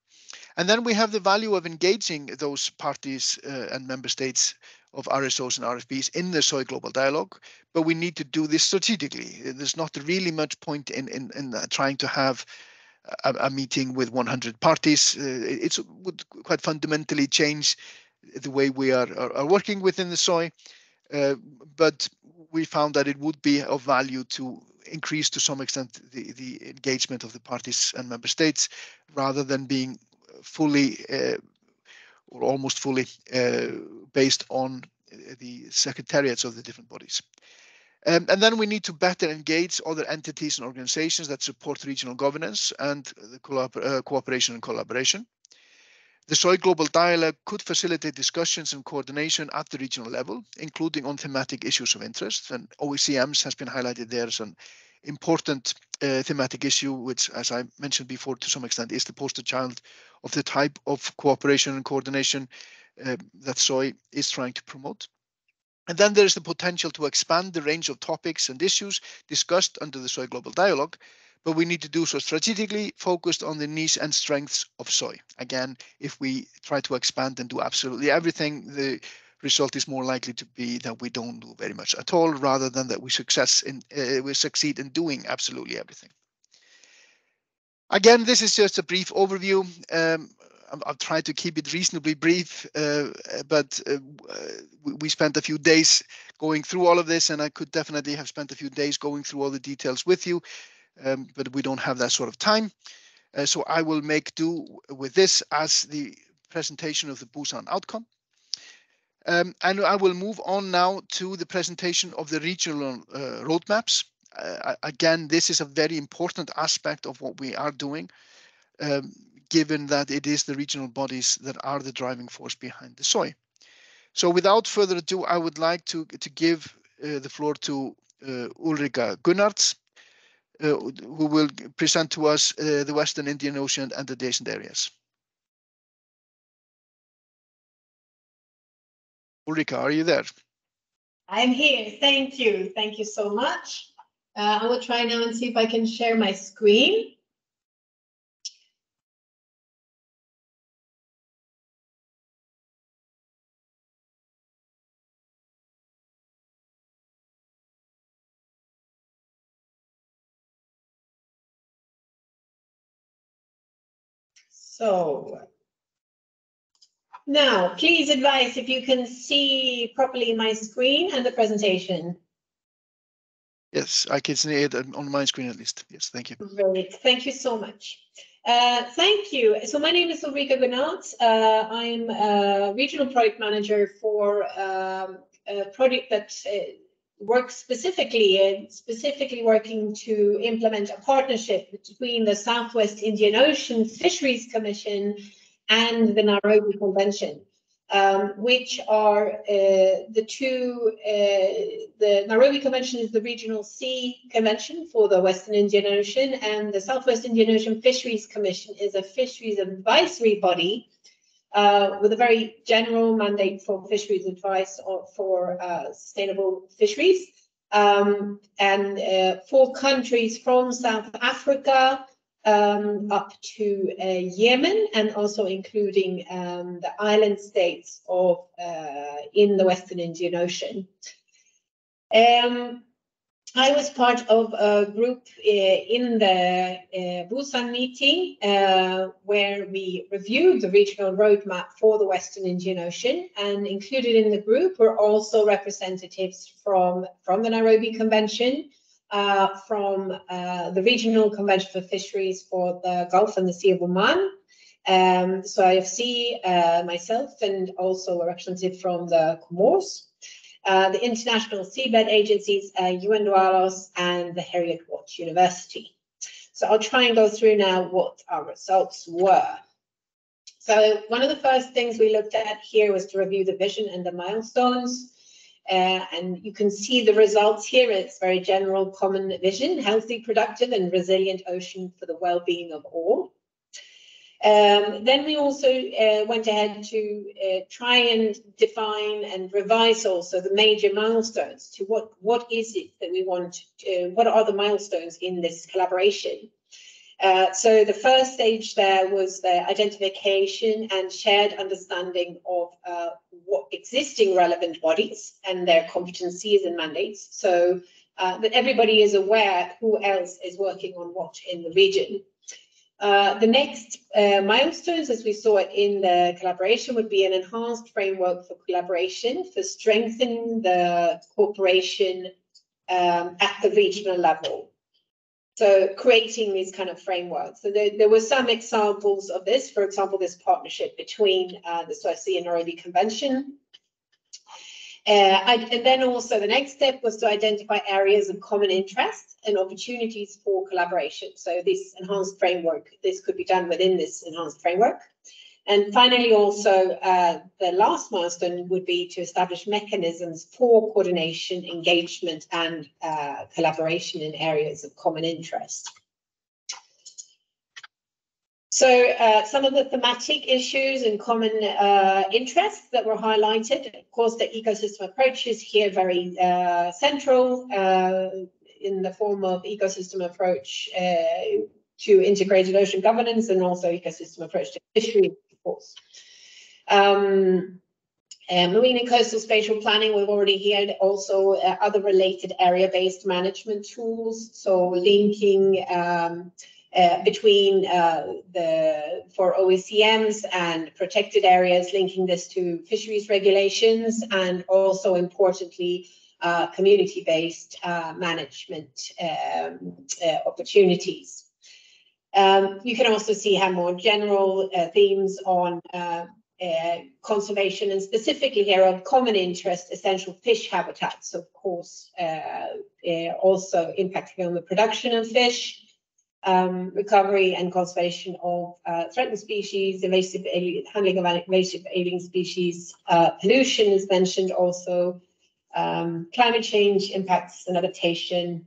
And then we have the value of engaging those parties and member states of RSOs and RFBs in the SOI Global Dialogue, but we need to do this strategically. There's not really much point in trying to have a meeting with 100 parties. It would quite fundamentally change the way we are working within the SOI, but we found that it would be of value to increase to some extent the engagement of the parties and member states, rather than being fully or almost fully based on the secretariats of the different bodies. And then we need to better engage other entities and organizations that support regional governance and the cooperation and collaboration. The SOI Global Dialogue could facilitate discussions and coordination at the regional level, including on thematic issues of interest, and OECMs has been highlighted there as an important thematic issue, which, as I mentioned before, to some extent is the poster child of the type of cooperation and coordination that SOI is trying to promote. And then there is the potential to expand the range of topics and issues discussed under the SOI Global Dialogue, but we need to do so strategically, focused on the needs and strengths of SOI. Again, if we try to expand and do absolutely everything, the result is more likely to be that we don't do very much at all, rather than that we succeed in doing absolutely everything. Again, this is just a brief overview. I'll try to keep it reasonably brief, but we spent a few days going through all of this, and I could definitely have spent a few days going through all the details with you, but we don't have that sort of time. So I will make do with this as the presentation of the Busan Outcome. And I will move on now to the presentation of the regional roadmaps. Again, this is a very important aspect of what we are doing, given that it is the regional bodies that are the driving force behind the SOI. So without further ado, I would like to give the floor to Ulrika Gunnards, who will present to us the Western Indian Ocean and adjacent areas. Ulrika, are you there? I'm here. Thank you. Thank you so much. I will try now and see if I can share my screen. So now, please advise if you can see properly my screen and the presentation. Yes, I can see it on my screen at least. Yes, thank you. Great, thank you so much. Thank you. So my name is Ulrika Gunnart. I'm a regional project manager for a project that works specifically working to implement a partnership between the Southwest Indian Ocean Fisheries Commission and the Nairobi Convention, which are the two. The Nairobi Convention is the regional sea convention for the Western Indian Ocean, and the Southwest Indian Ocean Fisheries Commission is a fisheries advisory body with a very general mandate for fisheries advice for sustainable fisheries. And 4 countries from South Africa up to Yemen, and also including the island states of in the Western Indian Ocean. I was part of a group in the Busan meeting where we reviewed the regional roadmap for the Western Indian Ocean, and included in the group were also representatives from the Nairobi Convention, from the Regional Convention for Fisheries for the Gulf and the Sea of Oman, so IFC, myself, and also a representative from the Comores, the international seabed agencies, UNDOALOS, and the Heriot-Watt University. So I'll try and go through now what our results were. So one of the first things we looked at here was to review the vision and the milestones. And you can see the results here. It's very general, common vision: healthy, productive, and resilient ocean for the well-being of all. Then we also went ahead to try and define and revise also the major milestones to what is it that we want, what are the milestones in this collaboration. So the first stage there was the identification and shared understanding of what existing relevant bodies and their competencies and mandates, so that everybody is aware who else is working on what in the region. The next milestones, as we saw it in the collaboration, would be an enhanced framework for collaboration for strengthening the cooperation at the regional level. So creating these kind of frameworks. So there were some examples of this, for example, this partnership between the SOI and Nairobi Convention. And then also the next step was to identify areas of common interest and opportunities for collaboration. So this enhanced framework, this could be done within this enhanced framework. And finally, also the last milestone would be to establish mechanisms for coordination, engagement, and collaboration in areas of common interest. So some of the thematic issues and common interests that were highlighted, of course, the ecosystem approach is here very central in the form of ecosystem approach to integrated ocean governance, and also ecosystem approach to fishery, of course. Marine and coastal spatial planning, we've already heard, also other related area-based management tools, so linking between for OECMs and protected areas, linking this to fisheries regulations, and also importantly, community-based management opportunities. You can also see how more general themes on conservation, and specifically here of common interest, essential fish habitats, of course, also impacting on the production of fish, recovery and conservation of threatened species, handling of invasive alien species, pollution is mentioned also, climate change impacts and adaptation,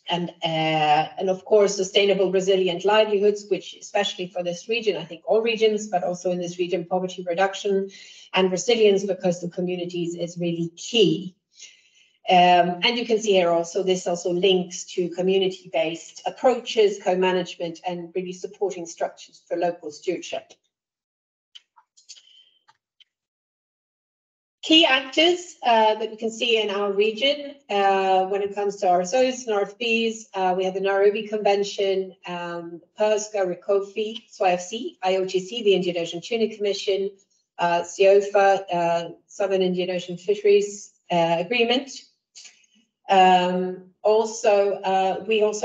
and of course sustainable resilient livelihoods, which especially for this region, I think all regions, but also in this region, poverty reduction and resilience for coastal communities is really key. And you can see here also, this also links to community-based approaches, co-management, and really supporting structures for local stewardship. Key actors that we can see in our region when it comes to RSOs and RFBs, we have the Nairobi Convention, PERSCA, RECOFI, SOIFC, IOGC, the Indian Ocean Tuna Commission, CIOFA, Southern Indian Ocean Fisheries Agreement. We also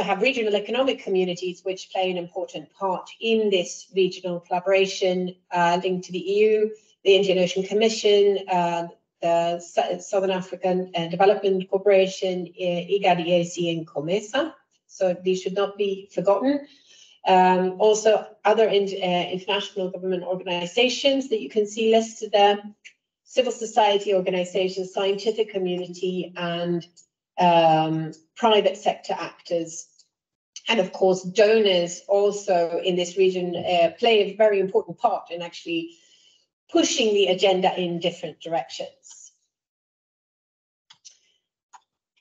have regional economic communities which play an important part in this regional collaboration linked to the EU, the Indian Ocean Commission, the Southern African Development Corporation, IGAD, EAC, and COMESA. So these should not be forgotten. Also, other international government organizations that you can see listed there, civil society organizations, scientific community, and private sector actors. And of course, donors also in this region play a very important part in actually pushing the agenda in different directions.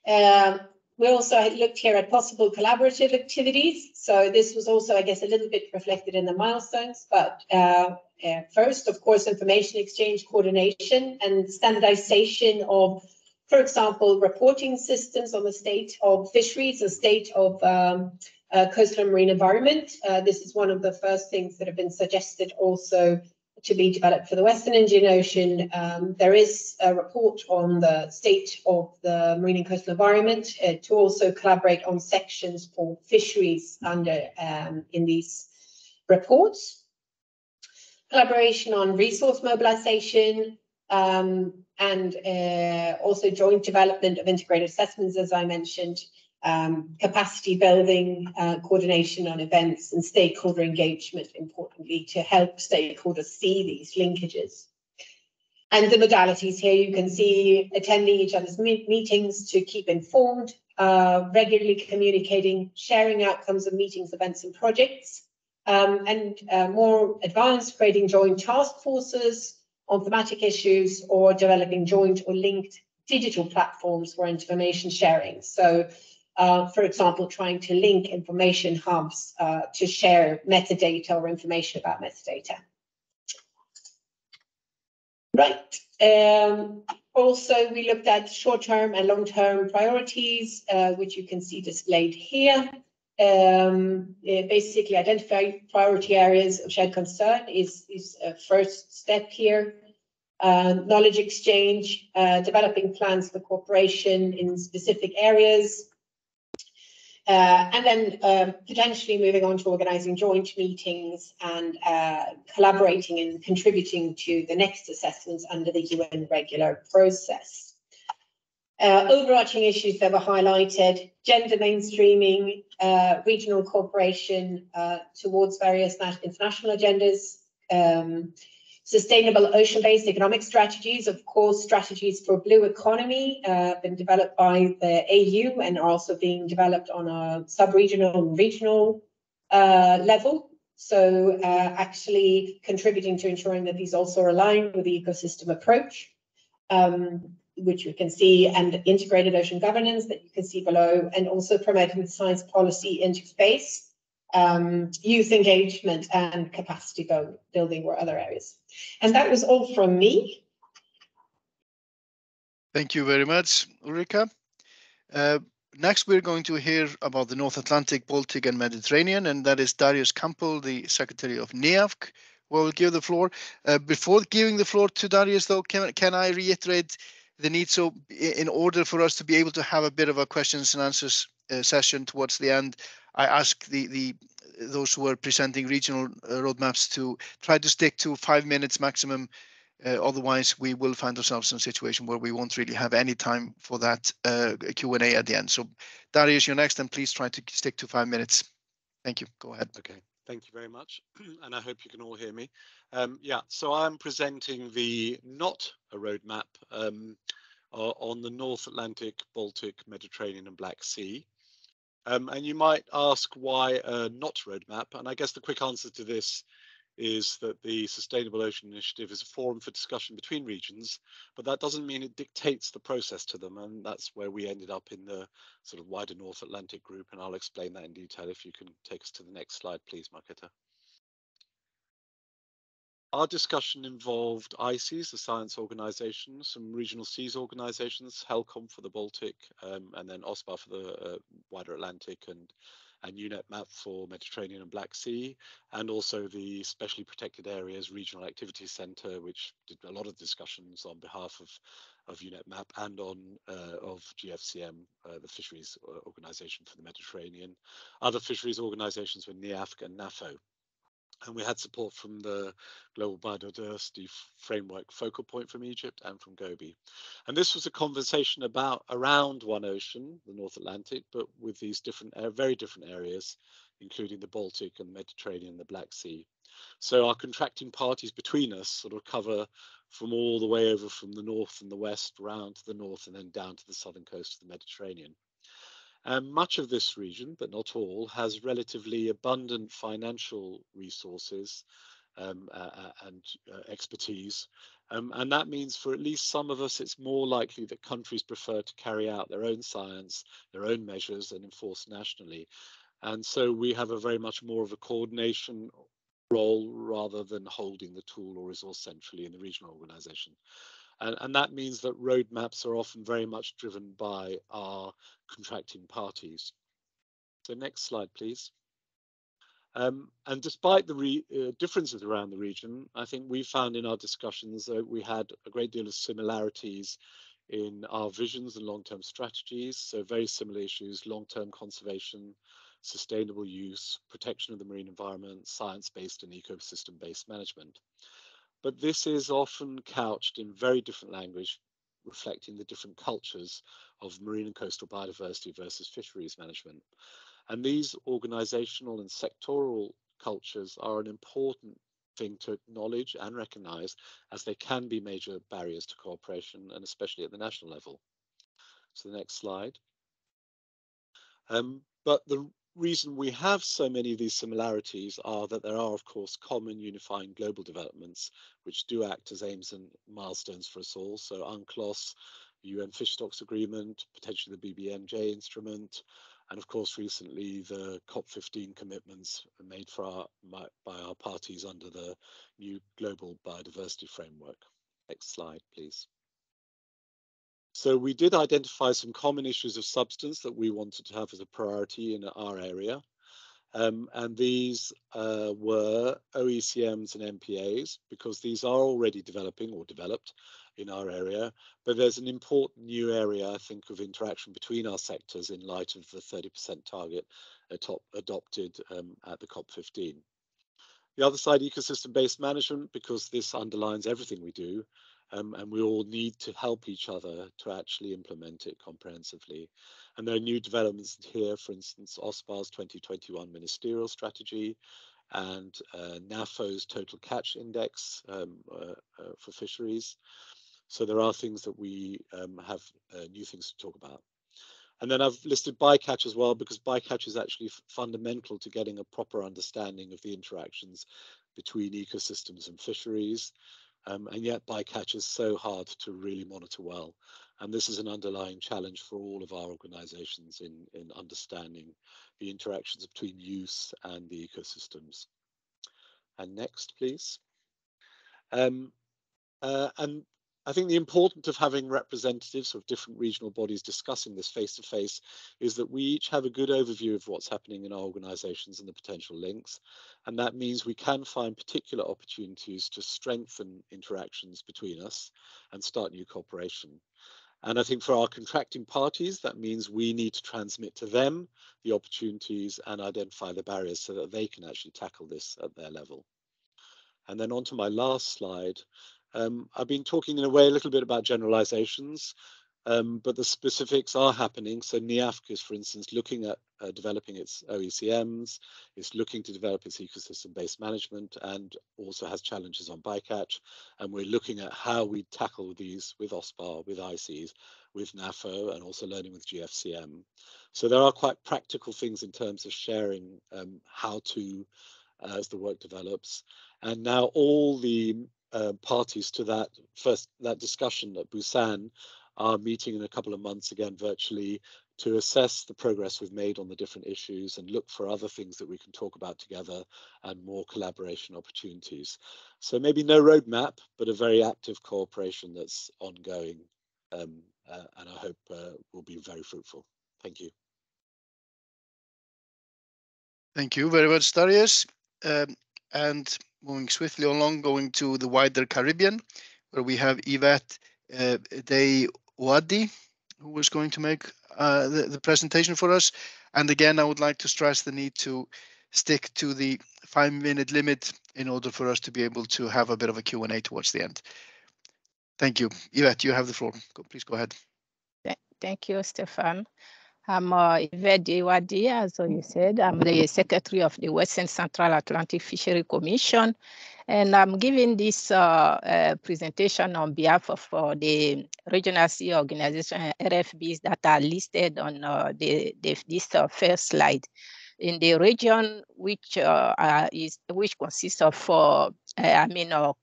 We also looked here at possible collaborative activities. So this was also, I guess, a little bit reflected in the milestones. But first, of course, information exchange, coordination, and standardization of, for example, reporting systems on the state of fisheries, the state of coastal and marine environment. This is one of the first things that have been suggested also to be developed for the Western Indian Ocean. There is a report on the state of the marine and coastal environment to also collaborate on sections for fisheries under in these reports. Collaboration on resource mobilization and also joint development of integrated assessments, as I mentioned, capacity building, coordination on events, and stakeholder engagement, importantly, to help stakeholders see these linkages. And the modalities here, you can see attending each other's meetings to keep informed, regularly communicating, sharing outcomes of meetings, events, and projects, and more advanced, creating joint task forces on thematic issues or developing joint or linked digital platforms for information sharing. So, for example, trying to link information hubs to share metadata or information about metadata. Right. Also, we looked at short-term and long-term priorities, which you can see displayed here. Basically, identify priority areas of shared concern is a first step here. Knowledge exchange, developing plans for cooperation in specific areas, and then potentially moving on to organizing joint meetings and collaborating and contributing to the next assessments under the UN regular process. Overarching issues that were highlighted: gender mainstreaming, regional cooperation towards various international agendas, sustainable ocean-based economic strategies, of course, strategies for blue economy, been developed by the AU and are also being developed on a sub-regional and regional level. So actually contributing to ensuring that these also align with the ecosystem approach, which you can see, and integrated ocean governance that you can see below, and also promoting the science policy interface. Youth engagement and capacity building were other areas. And that was all from me. Thank you very much, Ulrika. Next, we're going to hear about the North Atlantic, Baltic, and Mediterranean, and that is Darius Campbell, the Secretary of NEAFC, who will give the floor. Before giving the floor to Darius, though, can I reiterate the need? So in order for us to be able to have a bit of a questions and answers session towards the end, I ask those who are presenting regional roadmaps to try to stick to 5 minutes maximum. Otherwise, we will find ourselves in a situation where we won't really have any time for that Q&A at the end. So, Darius, you're next, and please try to stick to 5 minutes. Thank you. Go ahead. Okay. Thank you very much, and I hope you can all hear me. Yeah, so I'm presenting the not a roadmap on the North Atlantic, Baltic, Mediterranean, and Black Sea. And you might ask why not roadmap, and I guess the quick answer to this is that the Sustainable Ocean Initiative is a forum for discussion between regions, but that doesn't mean it dictates the process to them, and that's where we ended up in the sort of wider North Atlantic group, and I'll explain that in detail. If you can take us to the next slide, please, Marketa. Our discussion involved ICES, the science organization, some regional seas organizations, HELCOM for the Baltic, and then OSPAR for the wider Atlantic, and UNEP-MAP for Mediterranean and Black Sea, and also the Specially Protected Areas Regional Activity Center, which did a lot of discussions on behalf of UNEP-MAP and of GFCM, the fisheries organization for the Mediterranean. Other fisheries organizations were NIAFC and NAFO. And we had support from the Global Biodiversity Framework focal point from Egypt and from Gobi. And this was a conversation around one ocean, the North Atlantic, but with these different, very different areas, including the Baltic and the Mediterranean, the Black Sea. So our contracting parties between us sort of cover from all the way over from the north and the west, round to the north, and then down to the southern coast of the Mediterranean. And much of this region, but not all, has relatively abundant financial resources and expertise. And that means for at least some of us, it's more likely that countries prefer to carry out their own science, their own measures, and enforce nationally. And so we have a very much more of a coordination role rather than holding the tool or resource centrally in the regional organization. And that means that roadmaps are often very much driven by our contracting parties. So next slide, please. And despite the differences around the region, I think we found in our discussions that we had a great deal of similarities in our visions and long-term strategies. So very similar issues: long-term conservation, sustainable use, protection of the marine environment, science-based and ecosystem-based management. But this is often couched in very different language, reflecting the different cultures of marine and coastal biodiversity versus fisheries management. And these organizational and sectoral cultures are an important thing to acknowledge and recognize, as they can be major barriers to cooperation, and especially at the national level. So the next slide. But the reason we have so many of these similarities are that there are, of course, common unifying global developments which do act as aims and milestones for us all. So UNCLOS, the UN Fish Stocks Agreement, potentially the BBNJ instrument, and of course recently the COP15 commitments made by our parties under the new Global Biodiversity Framework. Next slide, please. So we did identify some common issues of substance that we wanted to have as a priority in our area. And these were OECMs and MPAs, because these are already developing or developed in our area. But there's an important new area, I think, of interaction between our sectors in light of the 30% target adopted at the COP15. The other side, ecosystem-based management, because this underlines everything we do. And we all need to help each other to actually implement it comprehensively. And there are new developments here, for instance, OSPAR's 2021 ministerial strategy and NAFO's total catch index for fisheries. So there are things that we have new things to talk about. And then I've listed bycatch as well, because bycatch is actually fundamental to getting a proper understanding of the interactions between ecosystems and fisheries. And yet bycatch is so hard to really monitor well. And this is an underlying challenge for all of our organizations in understanding the interactions between use and the ecosystems. And next, please. And I think the importance of having representatives of different regional bodies discussing this face-to-face is that we each have a good overview of what's happening in our organizations and the potential links. And that means we can find particular opportunities to strengthen interactions between us and start new cooperation. And I think for our contracting parties, that means we need to transmit to them the opportunities and identify the barriers so that they can actually tackle this at their level. And then on to my last slide. I've been talking in a way a little bit about generalizations, but the specifics are happening. So NIAFC is, for instance, looking at developing its OECMs, it's looking to develop its ecosystem-based management, and also has challenges on bycatch. And we're looking at how we tackle these with OSPAR, with ICES, with NAFO, and also learning with GFCM. So there are quite practical things in terms of sharing how to, as the work develops. And now all the parties to that discussion at Busan are meeting in a couple of months again virtually to assess the progress we've made on the different issues and look for other things that we can talk about together and more collaboration opportunities. So maybe no roadmap, but a very active cooperation that's ongoing, and I hope will be very fruitful. Thank you. Thank you very much, Darius. And moving swiftly along, going to the wider Caribbean, where we have Yvette Wadi, who is going to make the presentation for us. And again, I would like to stress the need to stick to the 5-minute limit in order for us to be able to have a bit of a Q&A towards the end. Thank you. Yvette, you have the floor. Please go ahead. Thank you, Stefan. I'm Yvette Wadi, as you said. I'm the Secretary of the Western Central Atlantic Fishery Commission, and I'm giving this presentation on behalf of the Regional Sea Organization RFBs that are listed on this first slide. In the region, which consists of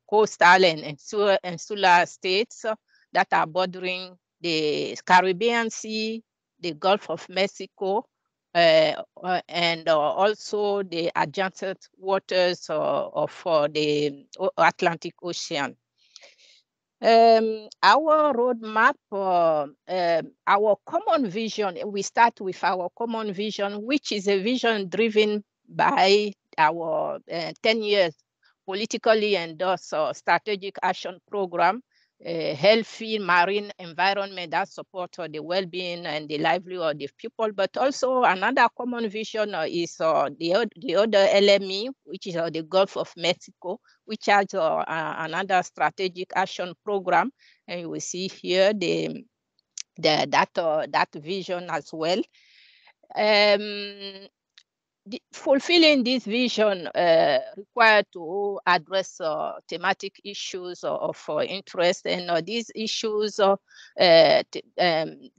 coastal and insular states that are bordering the Caribbean Sea, the Gulf of Mexico, and also the adjacent waters of the Atlantic Ocean. Our roadmap, our common vision, we start with our common vision, which is a vision driven by our 10 years politically endorsed strategic action program, a healthy marine environment that supports the well-being and the livelihood of the people. But also another common vision is the other LME, which is the Gulf of Mexico, which has another strategic action program. And you will see here that vision as well. Fulfilling this vision required to address thematic issues of interest, and these issues, the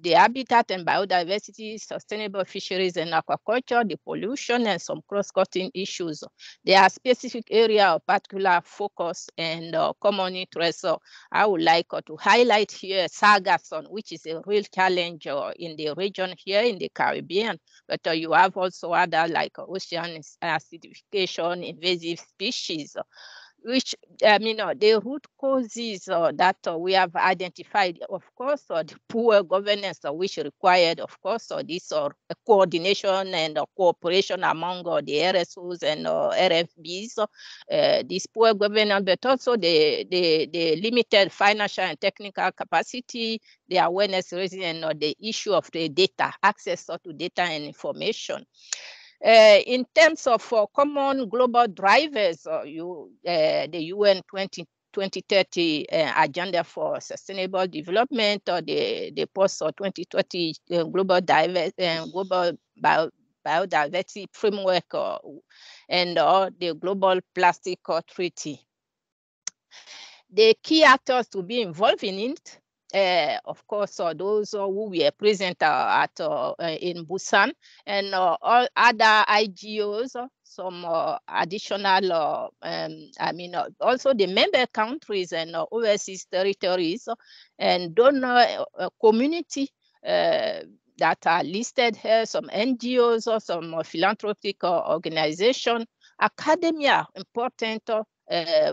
habitat and biodiversity, sustainable fisheries and aquaculture, the pollution, and some cross-cutting issues. There are specific areas of particular focus and common interest. So I would like to highlight here sargassum, which is a real challenge in the region here in the Caribbean. But you have also other like ocean acidification, invasive species, which the root causes that we have identified, of course, the poor governance which required, of course, this coordination and cooperation among the RSOs and RFBs, this poor governance, but also the limited financial and technical capacity, the awareness raising, and the issue of the data, access to data and information. In terms of common global drivers, the UN 2030 Agenda for Sustainable Development, or the post-2020 Global Biodiversity Framework, and the Global Plastic Treaty. The key actors to be involved in it, of course, those who were present in Busan, and all other IGOs, some additional, also the member countries and overseas territories, and donor community that are listed here, some NGOs or some philanthropic organization, academia, important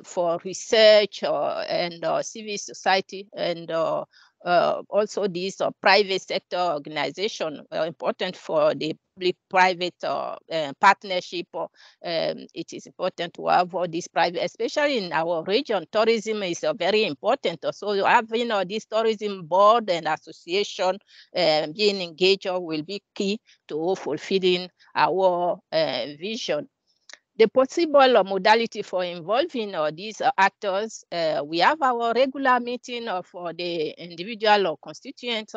for research and civil society, and also these private sector organization, important for the public-private partnership. It is important to have all these private, especially in our region. Tourism is very important. So having this tourism board and association being engaged will be key to fulfilling our vision. The possible modality for involving these actors, we have our regular meeting for the individual or constituents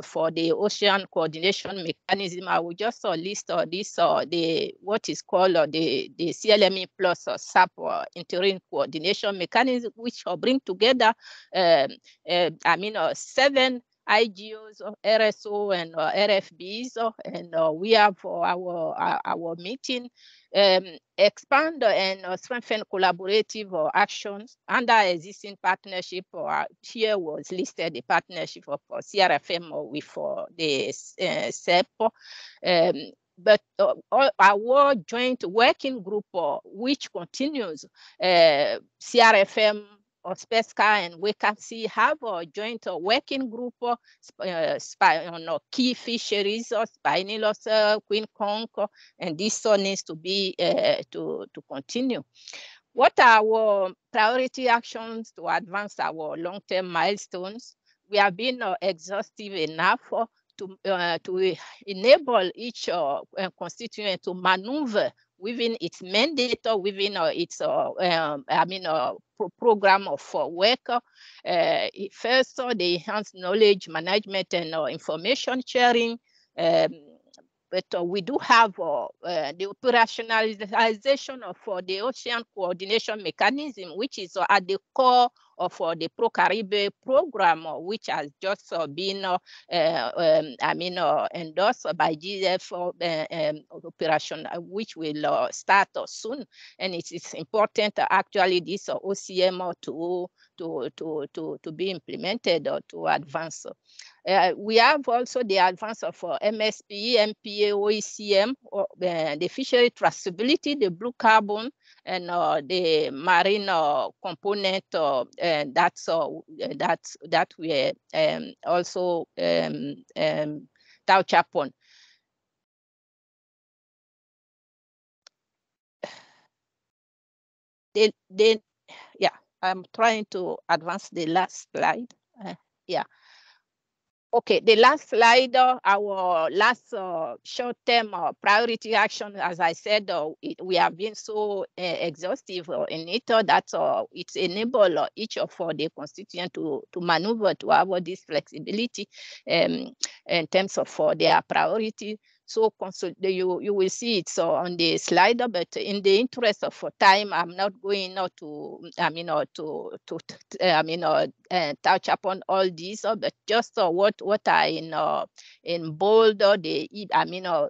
for the ocean coordination mechanism. I will just list this, what is called the CLME plus SAP interim coordination mechanism, which will bring together 7 IGOs, RSO and RFBs, and we have our meeting expand and strengthen collaborative actions under existing partnership. Here was listed the partnership of CRFM with the CEP. But our joint working group, which continues, CRFM, SPESCA and WCAFC have a joint working group on key fisheries, Spineless, Queen Conch, and this needs to be to continue. What are our priority actions to advance our long-term milestones? We have been exhaustive enough to enable each constituent to maneuver within its mandate or within its program of work. First, the enhanced knowledge management and information sharing. But we do have the operationalization of the ocean coordination mechanism, which is at the core of the Pro-Caribe program, which has just been endorsed by GF operation, which will start soon. And it is important actually this OCM to be implemented or to advance. We have also the advance of MSP, MPA, OECM, the fishery traceability, the blue carbon, and the marine component that we also touch upon. Yeah, I'm trying to advance the last slide. Yeah. Okay, the last slide, our last short-term priority action, as I said, we have been so exhaustive in it that it enables each of the constituents to maneuver to have this flexibility in terms of their priority. So you will see it on the slide, but in the interest of time, I'm not going to touch upon all these, but just what are in bold,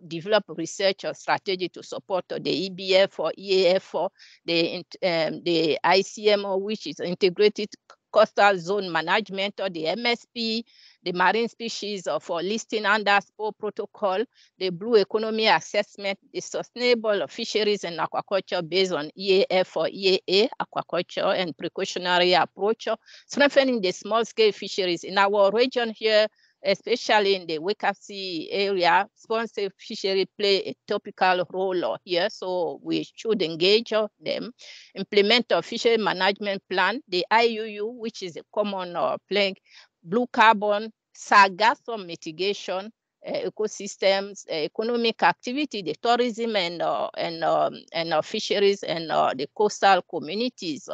develop research or strategy to support the EBF or EAF, or the ICMO, which is integrated coastal zone management, or the MSP, the marine species for listing under SPO protocol, the blue economy assessment, the sustainable fisheries and aquaculture based on EAF or EAA aquaculture and precautionary approach, strengthening the small scale fisheries in our region here, especially in the WCAFC area. Sponsored fishery play a topical role here, so we should engage them. Implement a fishery management plan, the IUU, which is a common plague, blue carbon, sargassum mitigation, ecosystems, economic activity, the tourism and fisheries and the coastal communities.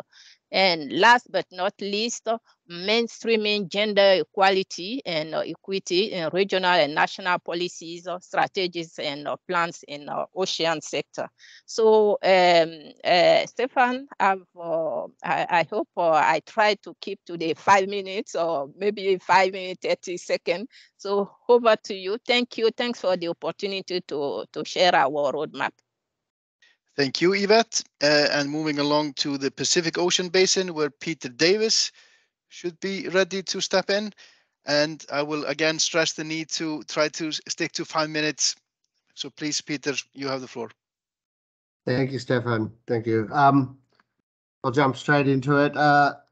And last but not least, mainstreaming gender equality and equity in regional and national policies, strategies, and plans in the ocean sector. So, Stefan, I hope I try to keep to the 5 minutes or maybe 5 minutes, 30 seconds. So over to you. Thank you. Thanks for the opportunity to share our roadmap. Thank you, Yvette. And moving along to the Pacific Ocean Basin, where Peter Davis should be ready to step in. And I will again stress the need to try to stick to 5 minutes. So please, Peter, you have the floor. Thank you, Stefan. Thank you. I'll jump straight into it.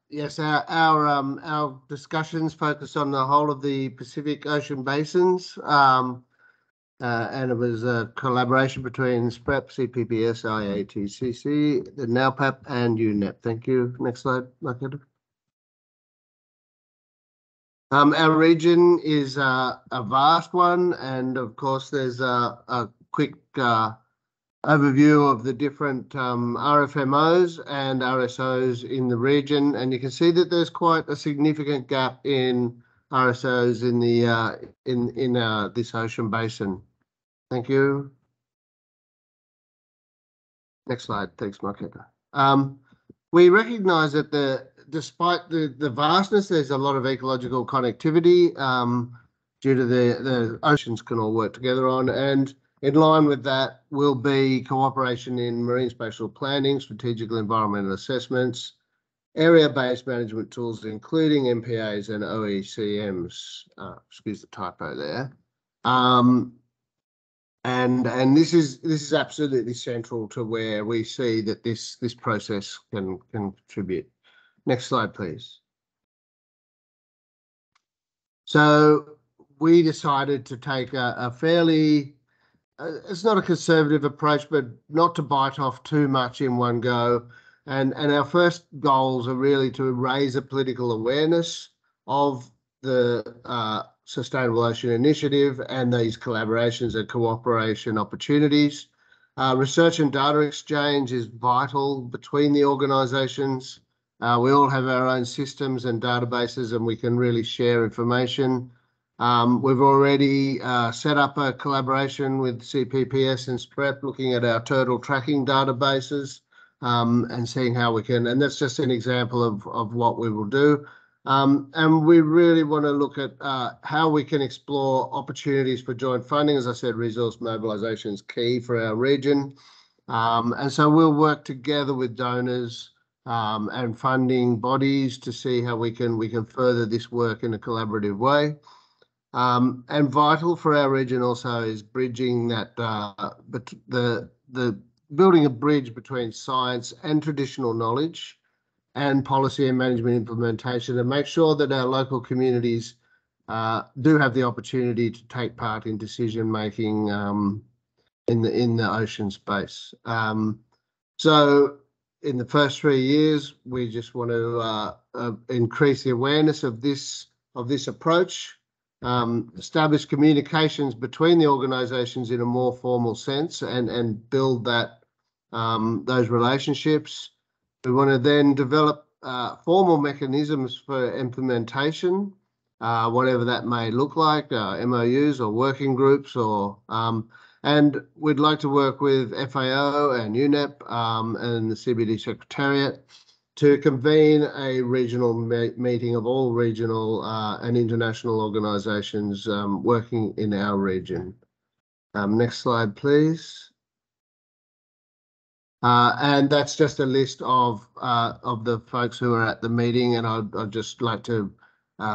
Yes, our discussions focus on the whole of the Pacific Ocean basins. And it was a collaboration between SPREP, CPBS, IATCC, the NALPAP, and UNEP. Thank you. Next slide, Marketa. Our region is a vast one, and of course, there's a quick overview of the different RFMOs and RSOs in the region, and you can see that there's quite a significant gap in RSOs in the this ocean basin. Thank you. Next slide. Thanks, Marketa. We recognise that despite the vastness, there's a lot of ecological connectivity due to the oceans can all work together on. And in line with that will be cooperation in marine spatial planning, strategic environmental assessments, area-based management tools, including MPAs and OECMs. Excuse the typo there. And this is absolutely central to where we see that this process can contribute. Next slide, please. So we decided to take a fairly, it's not a conservative approach, but not to bite off too much in one go. And our first goals are really to raise a political awareness of the Sustainable Ocean Initiative and these collaborations and cooperation opportunities. Research and data exchange is vital between the organisations. We all have our own systems and databases, and we can really share information. We've already set up a collaboration with CPPS and SPREP, looking at our turtle tracking databases and seeing how we can, and that's just an example of what we will do. And we really want to look at how we can explore opportunities for joint funding. As I said, resource mobilisation is key for our region. And so we'll work together with donors and funding bodies to see how we can further this work in a collaborative way. And vital for our region also is bridging that, the building a bridge between science and traditional knowledge and policy and management implementation, and make sure that our local communities do have the opportunity to take part in decision making in the ocean space. So in the first 3 years, we just want to increase the awareness of this approach, establish communications between the organisations in a more formal sense, and build that those relationships. We want to then develop formal mechanisms for implementation, whatever that may look like, MOUs or working groups, or and we'd like to work with FAO and UNEP and the CBD Secretariat to convene a regional meeting of all regional and international organisations working in our region. Next slide, please. And that's just a list of the folks who are at the meeting, and I'd just like to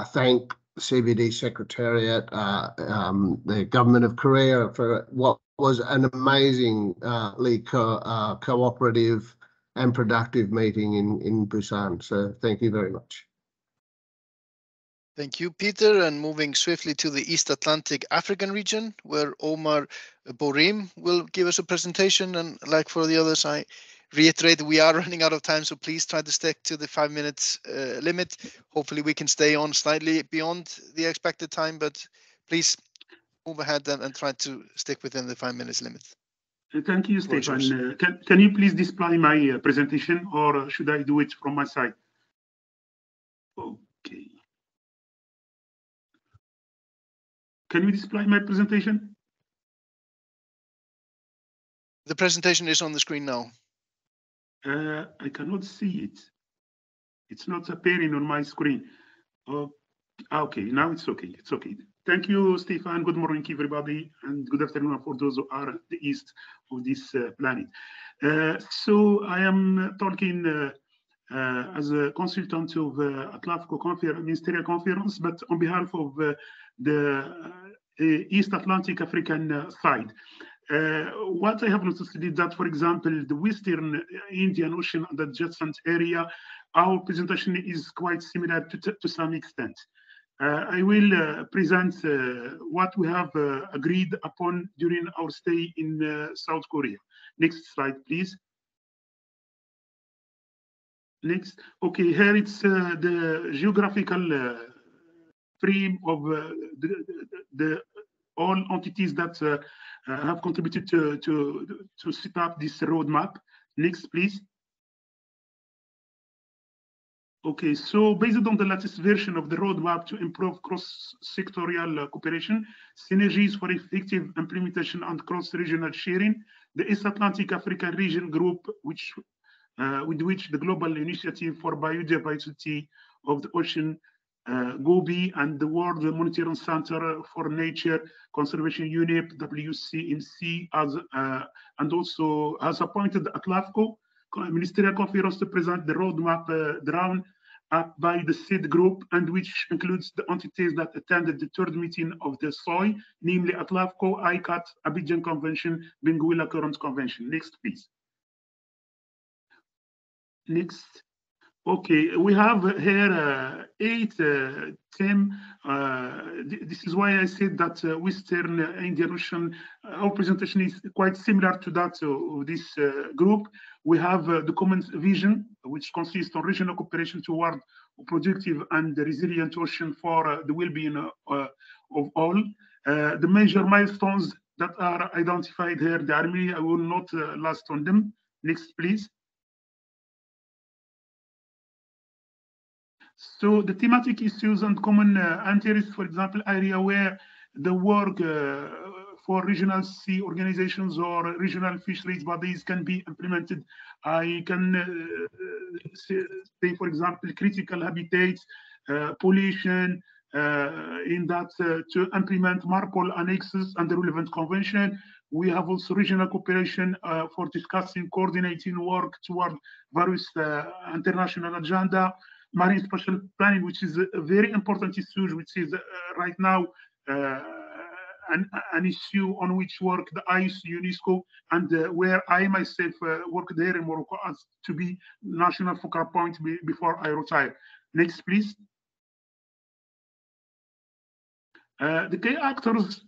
thank the CBD Secretariat, the Government of Korea for what was an amazingly cooperative and productive meeting in Busan. So thank you very much. Thank you, Peter. And moving swiftly to the East Atlantic African region, where Omar Borim will give us a presentation. And like for the others, I reiterate we are running out of time, so please try to stick to the 5 minutes limit. Hopefully we can stay on slightly beyond the expected time, but please move ahead and try to stick within the 5 minutes limit. Thank you, Stefan. Can you please display my presentation, or should I do it from my side? Okay. Can you display my presentation? The presentation is on the screen now. I cannot see it. It's not appearing on my screen. Okay, now it's okay. It's okay. Thank you, Stefan. Good morning, everybody, and good afternoon for those who are at the east of this planet. So I am talking as a consultant of Atlantic Ministerial Conference, but on behalf of the East Atlantic African side. What I have noticed is that, for example, the Western Indian Ocean and adjacent area, our presentation is quite similar to some extent. I will present what we have agreed upon during our stay in South Korea. Next slide, please. Next. Okay, here it's the geographical frame of the all entities that have contributed to set up this roadmap. Next, please. Okay, so based on the latest version of the roadmap to improve cross-sectorial cooperation, synergies for effective implementation and cross-regional sharing, the East Atlantic African Region Group, which with which the Global Initiative for Biodiversity of the Ocean, GOBI, and the World Monitoring Center for Nature Conservation Unit, WCNC, and also has appointed ATLAFCO Ministerial Conference to present the roadmap drawn up by the SID group, and which includes the entities that attended the third meeting of the SOI, namely ATLAFCO, ICAT, Abidjan Convention, Benguela Current Convention. Next, please. Next. Okay, we have here 8 themes. This is why I said that Western Indian Ocean, our presentation is quite similar to that of this group. We have the common vision, which consists on regional cooperation toward a productive and resilient ocean for the well-being of all. The major milestones that are identified here, the army, I will not last on them. Next, please. So the thematic issues and common interests, for example, area where the work for regional sea organizations or regional fisheries bodies can be implemented. I can say, for example, critical habitats, pollution, in that to implement MARPOL annexes and the relevant convention. We have also regional cooperation for discussing, coordinating work toward various international agenda. Marine spatial planning, which is a very important issue, which is right now an issue on which work the ICE, UNESCO, and where I myself work there in Morocco as to be national focal point before I retire. Next, please. The key actors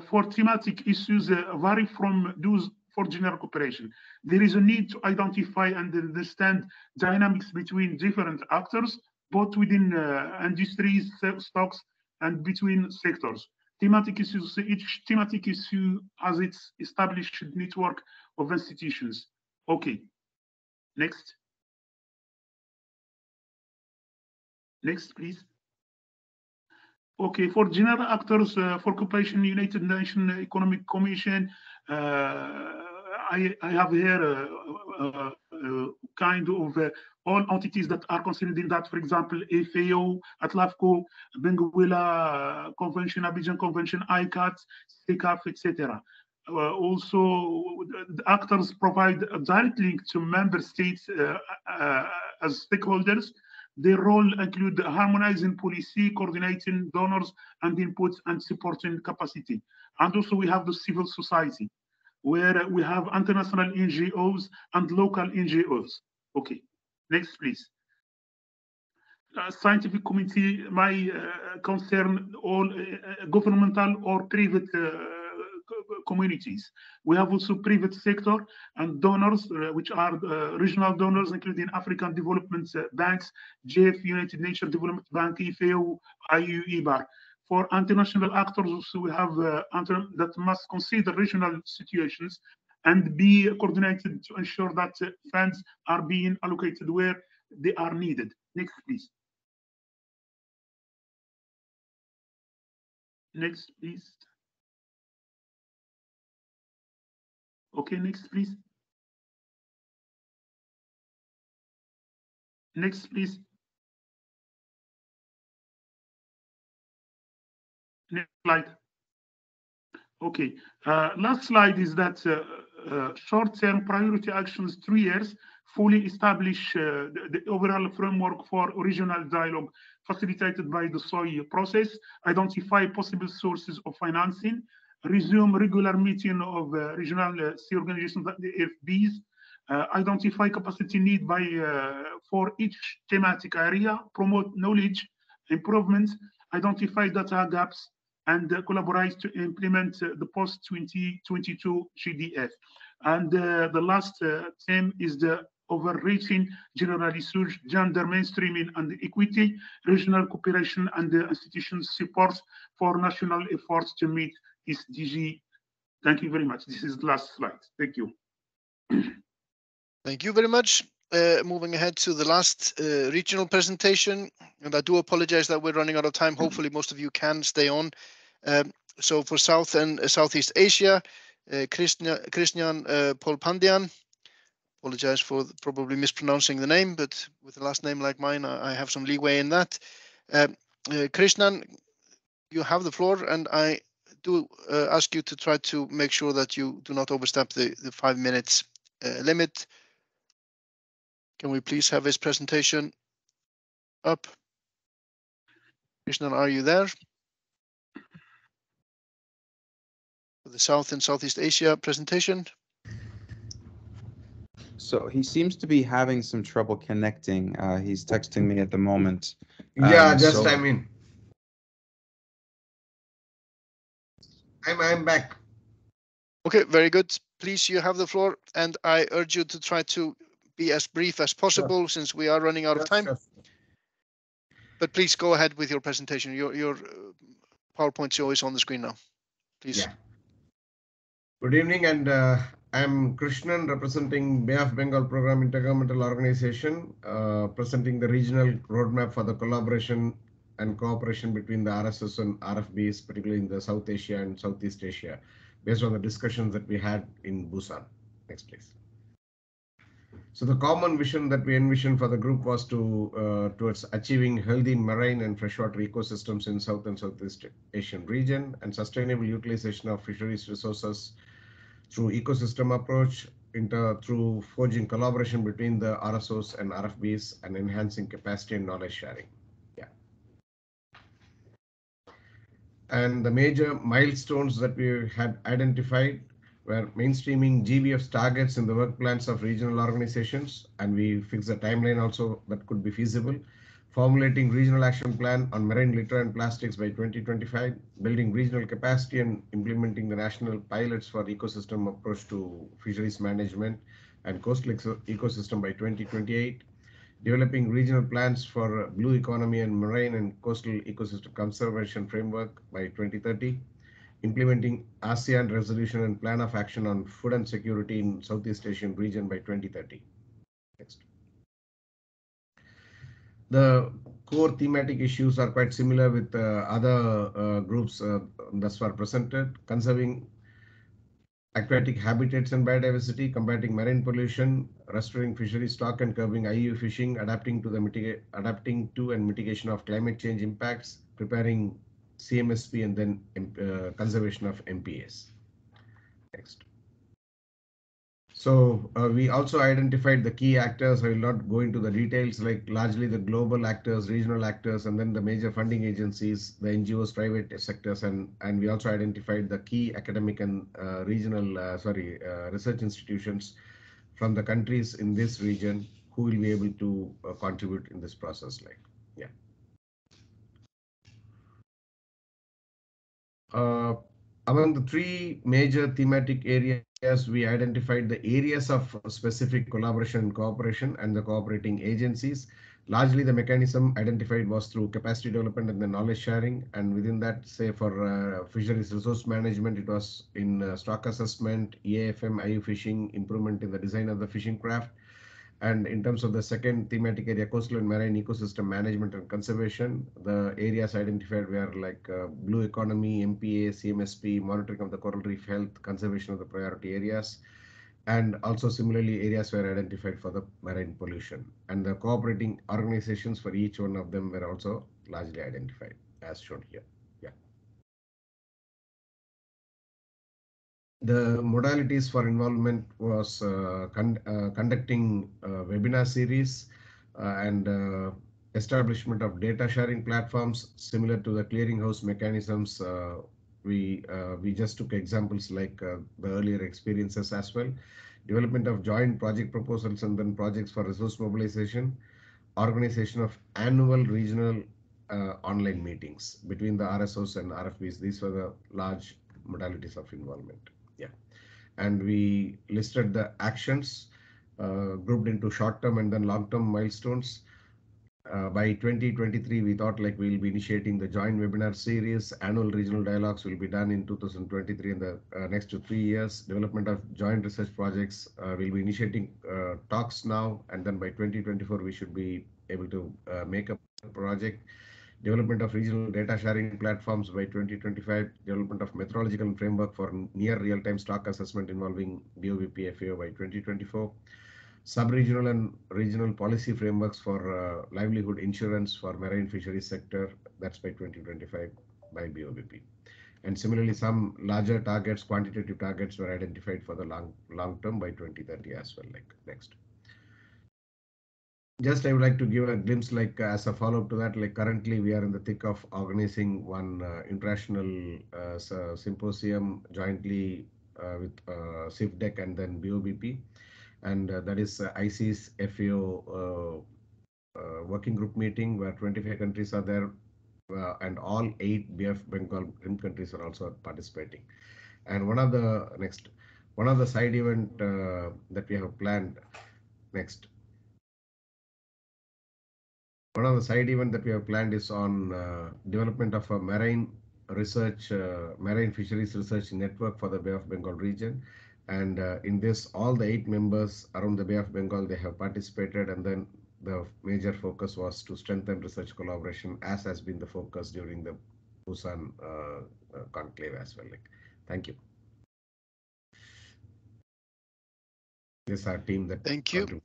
for thematic issues vary from those for general cooperation. There is a need to identify and understand dynamics between different actors, both within industries, stocks, and between sectors. Thematic issues, each thematic issue has its established network of institutions. Okay, next. Next, please. Okay, for general actors, for cooperation, United Nations Economic Commission, I have here kind of all entities that are considered in that, for example, FAO, ATLAFCO, Benguela Convention, Abidjan Convention, ICAT, SECAF, etc. Also, the actors provide a direct link to member states as stakeholders. Their role include harmonizing policy, coordinating donors and inputs, and supporting capacity. And also we have the civil society, where we have international NGOs and local NGOs. Okay, next, please. Scientific community, my concern all governmental or private communities. We have also private sector and donors, which are regional donors, including African Development Banks, JF, United Nations Development Bank, FAO, IU, IBAR. For international actors, also we have that must consider regional situations and be coordinated to ensure that funds are being allocated where they are needed. Next, please. Next, please. Okay, next, please. Next, please. Next slide. Okay, last slide is that short-term priority actions, 3 years, fully establish the overall framework for regional dialogue facilitated by the SOI process, identify possible sources of financing, resume regular meeting of regional sea organizations, the RFBs, identify capacity need by for each thematic area, promote knowledge improvements, identify data gaps, and collaborate to implement the post-2022 GDF. And the last theme is the overreaching general issues, gender mainstreaming and equity, regional cooperation, and the institutions support for national efforts to meet SDG. Thank you very much. This is the last slide. Thank you. Thank you very much. Moving ahead to the last regional presentation, and I do apologize that we're running out of time. Hopefully most of you can stay on. So for South and Southeast Asia, Christian Polpandian apologize for probably mispronouncing the name, but with a last name like mine, I have some leeway in that. Krishnan, you have the floor, and I do ask you to try to make sure that you do not overstep the 5 minutes limit. Can we please have his presentation up? Krishnan, are you there? The South and Southeast Asia presentation. So he seems to be having some trouble connecting. He's texting me at the moment. Yeah, just so- I'm in. I'm back. Okay, very good. Please, you have the floor, and I urge you to try to be as brief as possible since we are running out of time. Sure. But please go ahead with your presentation. Your PowerPoint show is on the screen now. Please. Yeah. Good evening, and I'm Krishnan, representing Bay of Bengal Program Intergovernmental Organization, presenting the regional roadmap for the collaboration and cooperation between the RSOs and RFBs, particularly in the South Asia and Southeast Asia, based on the discussions that we had in Busan. Next, please. So the common vision that we envisioned for the group was towards achieving healthy marine and freshwater ecosystems in South and Southeast Asian region, and sustainable utilization of fisheries resources through ecosystem approach, through forging collaboration between the RSOs and RFBs, and enhancing capacity and knowledge sharing. Yeah. And the major milestones that we had identified were mainstreaming GBF's targets in the work plans of regional organizations, and we fixed a timeline also that could be feasible. Formulating regional action plan on marine litter and plastics by 2025, building regional capacity and implementing the national pilots for ecosystem approach to fisheries management and coastal ecosystem by 2028, developing regional plans for blue economy and marine and coastal ecosystem conservation framework by 2030, implementing ASEAN resolution and plan of action on food and security in Southeast Asian region by 2030. Next. The core thematic issues are quite similar with other groups thus far presented: conserving aquatic habitats and biodiversity, combating marine pollution, restoring fishery stock and curbing IUU fishing, adapting to and mitigation of climate change impacts, preparing CMSP, and then conservation of MPAs. Next. So we also identified the key actors. I will not go into the details, like largely the global actors, regional actors, and then the major funding agencies, the NGOs, private sectors, and we also identified the key academic and regional research institutions from the countries in this region who will be able to contribute in this process. Like, yeah. Among the three major thematic areas, we identified the areas of specific collaboration and cooperation and the cooperating agencies. Largely, the mechanism identified was through capacity development and the knowledge sharing. And within that, say for fisheries resource management, it was in stock assessment, EAFM, IU fishing, improvement in the design of the fishing craft. And in terms of the second thematic area, coastal and marine ecosystem management and conservation, the areas identified were like blue economy, MPA, CMSP, monitoring of the coral reef health, conservation of the priority areas, and also similarly areas were identified for the marine pollution. And the cooperating organizations for each one of them were also largely identified as shown here. The modalities for involvement was conducting a webinar series and establishment of data sharing platforms similar to the clearinghouse mechanisms. We just took examples like the earlier experiences as well. Development of joint project proposals and then projects for resource mobilization. Organization of annual regional online meetings between the RSOs and RFBs. These were the large modalities of involvement. Yeah, and we listed the actions grouped into short-term and then long-term milestones. By 2023, we thought like we'll be initiating the joint webinar series. Annual regional dialogues will be done in 2023 in the next 3 years. Development of joint research projects, we'll be initiating talks now, and then by 2024, we should be able to make a project. Development of regional data sharing platforms by 2025, development of methodological framework for near real-time stock assessment involving BOVP FAO by 2024, sub-regional and regional policy frameworks for livelihood insurance for marine fisheries sector. That's by 2025 by BOBP. And similarly, some larger targets, quantitative targets, were identified for the long term by 2030 as well. Like next. Just I would like to give a glimpse, like as a follow-up to that, like currently we are in the thick of organizing one international symposium jointly with CIFDEC and then BOBP, and that is IC's FAO working group meeting where 25 countries are there, and all 8 Bay of Bengal rim countries are also participating. And one of the side event that we have planned next. One of the side event that we have planned is on development of a marine fisheries research network for the Bay of Bengal region. And in this, all the 8 members around the Bay of Bengal, they have participated, and then the major focus was to strengthen research collaboration, as has been the focus during the Busan conclave as well. Like, thank you. This is our team that. Thank you.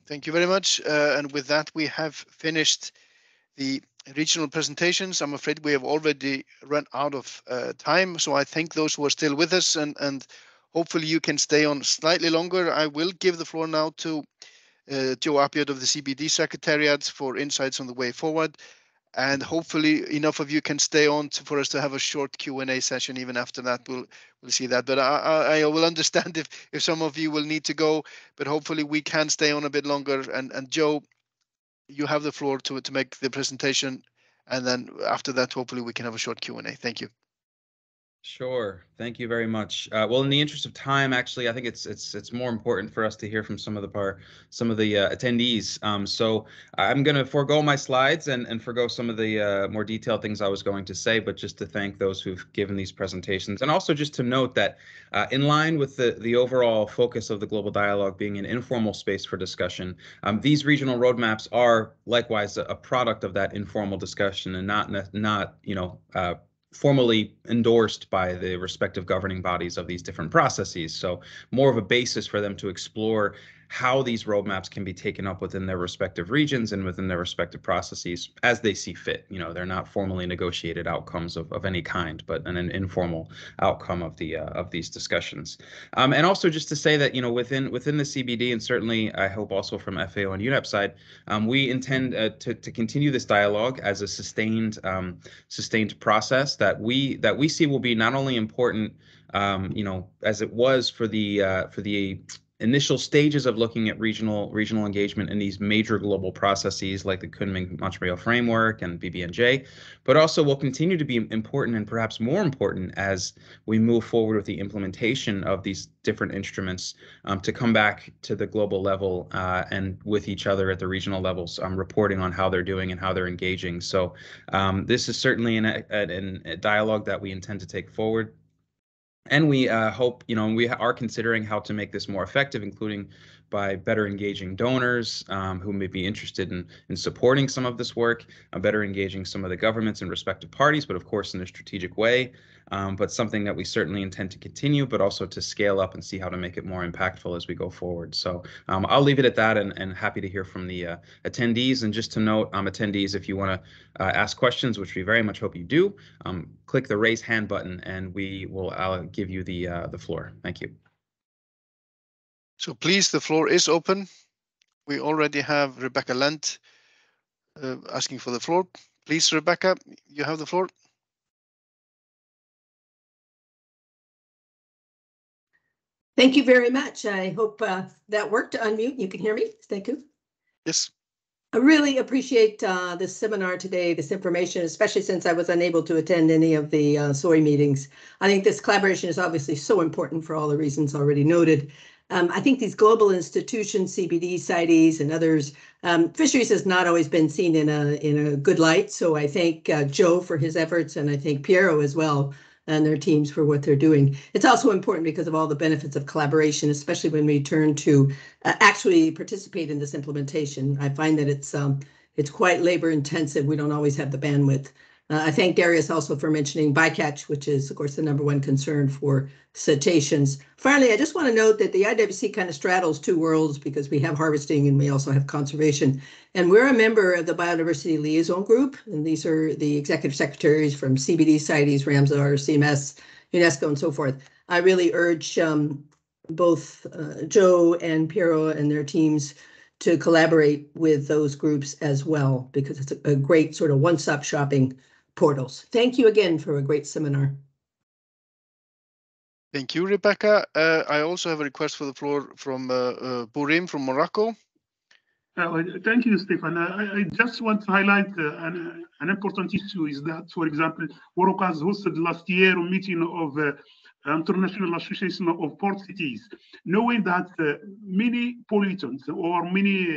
Thank you very much. And with that, we have finished the regional presentations. I'm afraid we have already run out of time, so I thank those who are still with us, and hopefully you can stay on slightly longer. I will give the floor now to Joe Appiott of the CBD Secretariat for insights on the way forward. And hopefully enough of you can stay on for us to have a short Q&A session. Even after that, we'll see that. But I will understand if some of you will need to go, but hopefully we can stay on a bit longer. And Joe, you have the floor to make the presentation. And then after that, hopefully we can have a short Q&A. Thank you. Sure. Thank you very much. Well, in the interest of time, actually, I think it's more important for us to hear from some of the attendees. So I'm going to forego my slides and forgo some of the more detailed things I was going to say, but just to thank those who've given these presentations, and also just to note that in line with the overall focus of the Global Dialogue being an informal space for discussion, these regional roadmaps are likewise a product of that informal discussion, and not formally endorsed by the respective governing bodies of these different processes. So more of a basis for them to explore how these roadmaps can be taken up within their respective regions and within their respective processes as they see fit. They're not formally negotiated outcomes of any kind, but an informal outcome of these discussions. And also just to say that within the CBD, and certainly I hope also from FAO and UNEP side, we intend to continue this dialogue as a sustained process that we see will be not only important, as it was for the initial stages of looking at regional engagement in these major global processes like the Kunming-Montreal framework and BBNJ, but also will continue to be important, and perhaps more important as we move forward with the implementation of these different instruments, to come back to the global level and with each other at the regional levels, reporting on how they're doing and how they're engaging. So this is certainly a dialogue that we intend to take forward. And we hope, we are considering how to make this more effective, including by better engaging donors who may be interested in supporting some of this work, better engaging some of the governments and respective parties, but of course in a strategic way. But something that we certainly intend to continue, but also to scale up and see how to make it more impactful as we go forward. So I'll leave it at that, and happy to hear from the attendees. And just to note, attendees, if you want to ask questions, which we very much hope you do, click the raise hand button and I'll give you the floor. Thank you. So please, the floor is open. We already have Rebecca Lent asking for the floor. Please, Rebecca, you have the floor. Thank you very much. I hope that worked to unmute. You can hear me. Thank you. Yes. I really appreciate this seminar today, this information, especially since I was unable to attend any of the SOI meetings. I think this collaboration is obviously so important for all the reasons already noted. I think these global institutions, CBD, CITES, and others, fisheries has not always been seen in a good light. So I thank Joe for his efforts, and I thank Piero as well and their teams for what they're doing. It's also important because of all the benefits of collaboration, especially when we turn to actually participate in this implementation. I find that it's quite labor intensive. We don't always have the bandwidth I thank Darius also for mentioning bycatch, which is, of course, the #1 concern for cetaceans. Finally, I just want to note that the IWC kind of straddles two worlds because we have harvesting and we also have conservation. And we're a member of the Biodiversity Liaison Group, and these are the executive secretaries from CBD, CITES, Ramsar, CMS, UNESCO, and so forth. I really urge both Joe and Piero and their teams to collaborate with those groups as well, because it's a great sort of one-stop shopping portals. Thank you again for a great seminar. Thank you, Rebecca. I also have a request for the floor from Burim from Morocco. Thank you, Stefan. I just want to highlight an important issue is that, for example, Morocco has hosted last year a meeting of International Association of Port Cities, knowing that many pollutants or many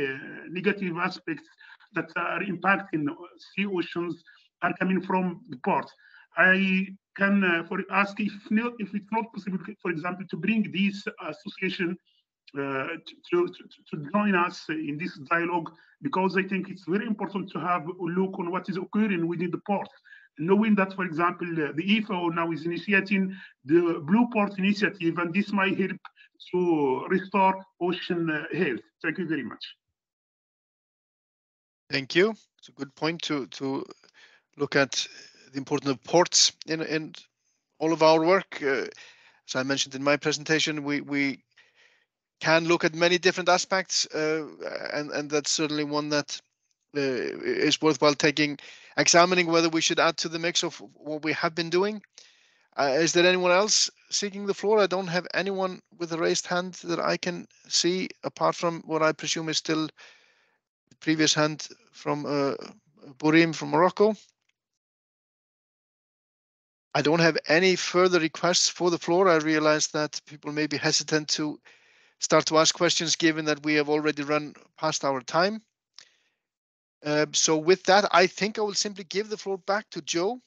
negative aspects that are impacting sea oceans are coming from the port. I can ask if it's not possible, for example, to bring this association to join us in this dialogue, because I think it's very important to have a look on what is occurring within the port. Knowing that, for example, the IFO now is initiating the Blue Port Initiative, and this might help to restore ocean health. Thank you very much. Thank you. It's a good point to look at the importance of ports in all of our work. As I mentioned in my presentation, we can look at many different aspects, and that's certainly one that is worthwhile examining whether we should add to the mix of what we have been doing. Is there anyone else seeking the floor? I don't have anyone with a raised hand that I can see, apart from what I presume is still the previous hand from Burim from Morocco. I don't have any further requests for the floor. I realize that people may be hesitant to start to ask questions given that we have already run past our time. So with that, I think I will simply give the floor back to Joe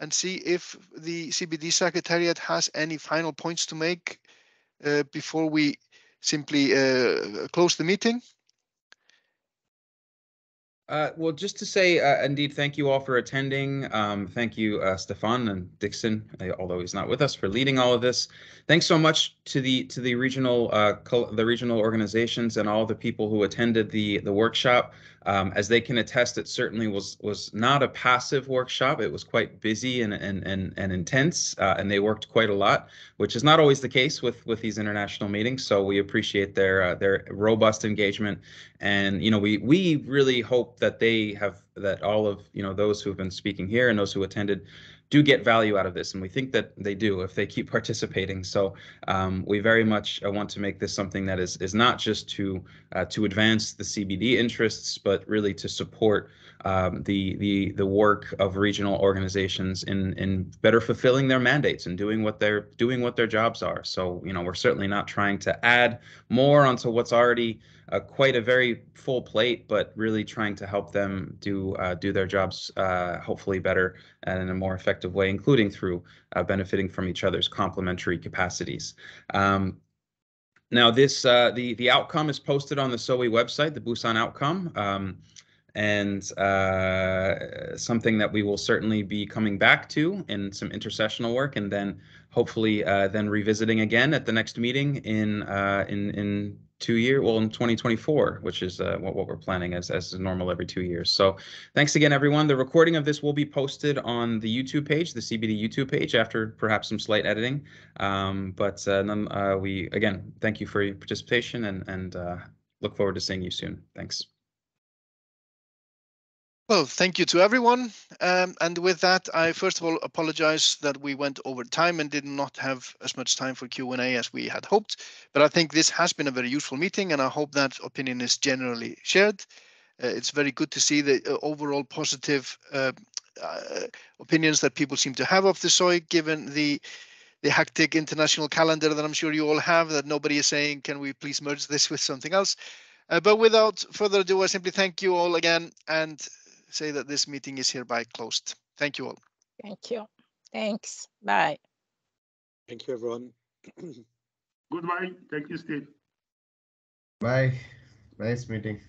and see if the CBD Secretariat has any final points to make before we simply close the meeting. Well, just to say, indeed, thank you all for attending. Thank you, Stefan and Dixon, although he's not with us, for leading all of this. Thanks so much to the regional organizations and all the people who attended the workshop. As they can attest, it certainly was not a passive workshop. It was quite busy and intense, and they worked quite a lot, which is not always the case with these international meetings. So we appreciate their robust engagement, and we really hope that all of those who have been speaking here and those who attended do get value out of this, and we think that they do if they keep participating. So we very much want to make this something that is not just to advance the CBD interests, but really to support the work of regional organizations in better fulfilling their mandates and doing what their jobs are. So we're certainly not trying to add more onto what's already quite a very full plate, but really trying to help them do their jobs hopefully better and in a more effective way, including through benefiting from each other's complementary capacities. Now, the outcome is posted on the SOI website, the Busan Outcome, and something that we will certainly be coming back to in some intercessional work, and then hopefully then revisiting again at the next meeting in 2 years, well, in 2024, which is what we're planning as normal every 2 years. So thanks again, everyone. The recording of this will be posted on the YouTube page, the CBD YouTube page, after perhaps some slight editing. We again thank you for your participation and look forward to seeing you soon. Thanks. Well, thank you to everyone. And with that, I first of all apologize that we went over time and did not have as much time for Q&A as we had hoped. But I think this has been a very useful meeting, and I hope that opinion is generally shared. It's very good to see the overall positive opinions that people seem to have of the SOI, given the hectic international calendar that I'm sure you all have, that nobody is saying, can we please merge this with something else? But without further ado, I simply thank you all again and say that this meeting is hereby closed. Thank you all. Thank you. Thanks. Bye. Thank you, everyone. Goodbye. Thank you, Steve. Bye. Nice meeting.